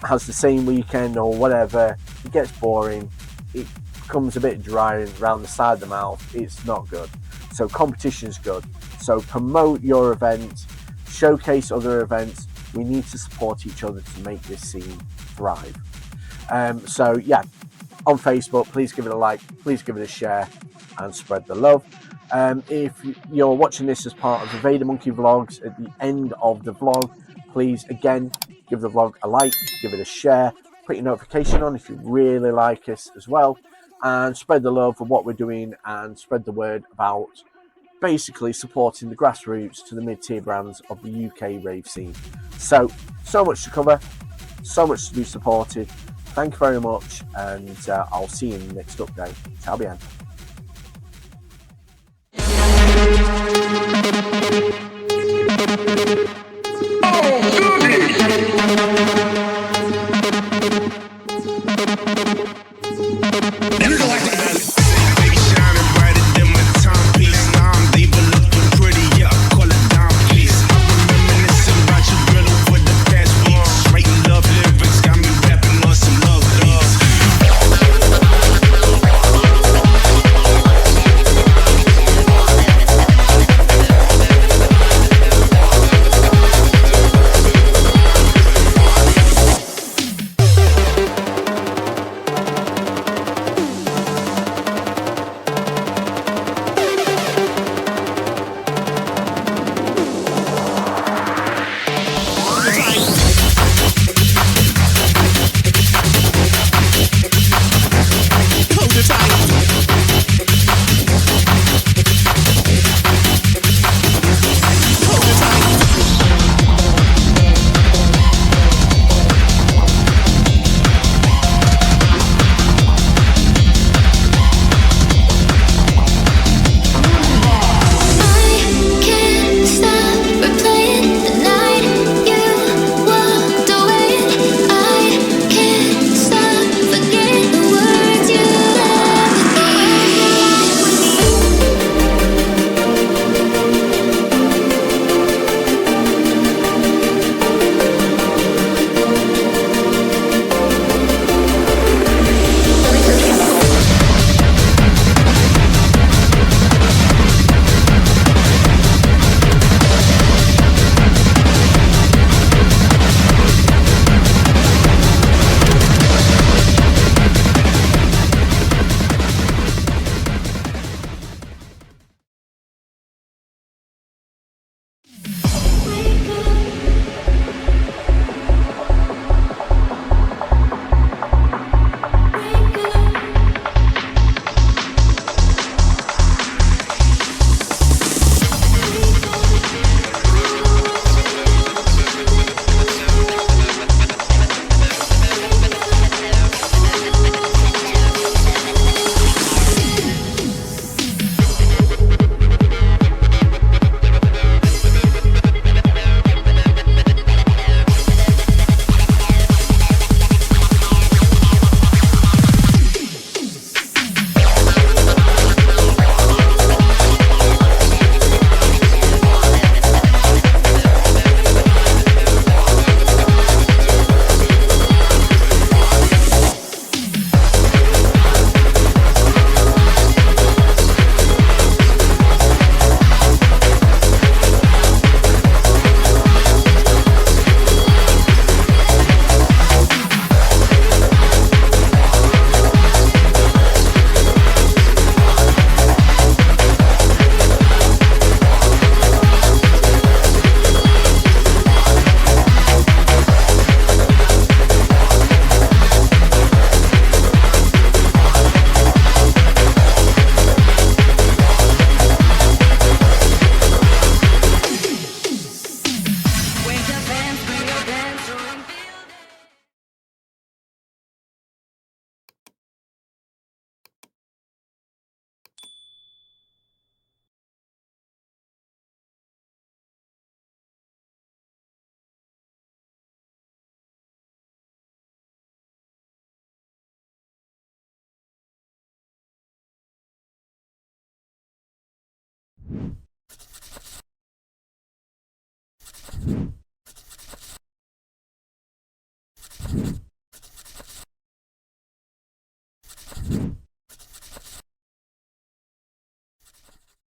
has the same weekend or whatever, it gets boring. It becomes a bit dry around the side of the mouth. It's not good. So competition is good. So promote your event, showcase other events. We need to support each other to make this scene thrive. So yeah, on Facebook, please give it a like, please give it a share, and spread the love. If you're watching this as part of the Vader Monkey Vlogs, at the end of the vlog, please again give the vlog a like, give it a share, put your notification on if you really like us as well, and spread the love for what we're doing and spread the word about basically supporting the grassroots to the mid-tier brands of the UK rave scene. So much to cover, so much to be supported. Thank you very much, and I'll see you in the next update. Ciao, bien.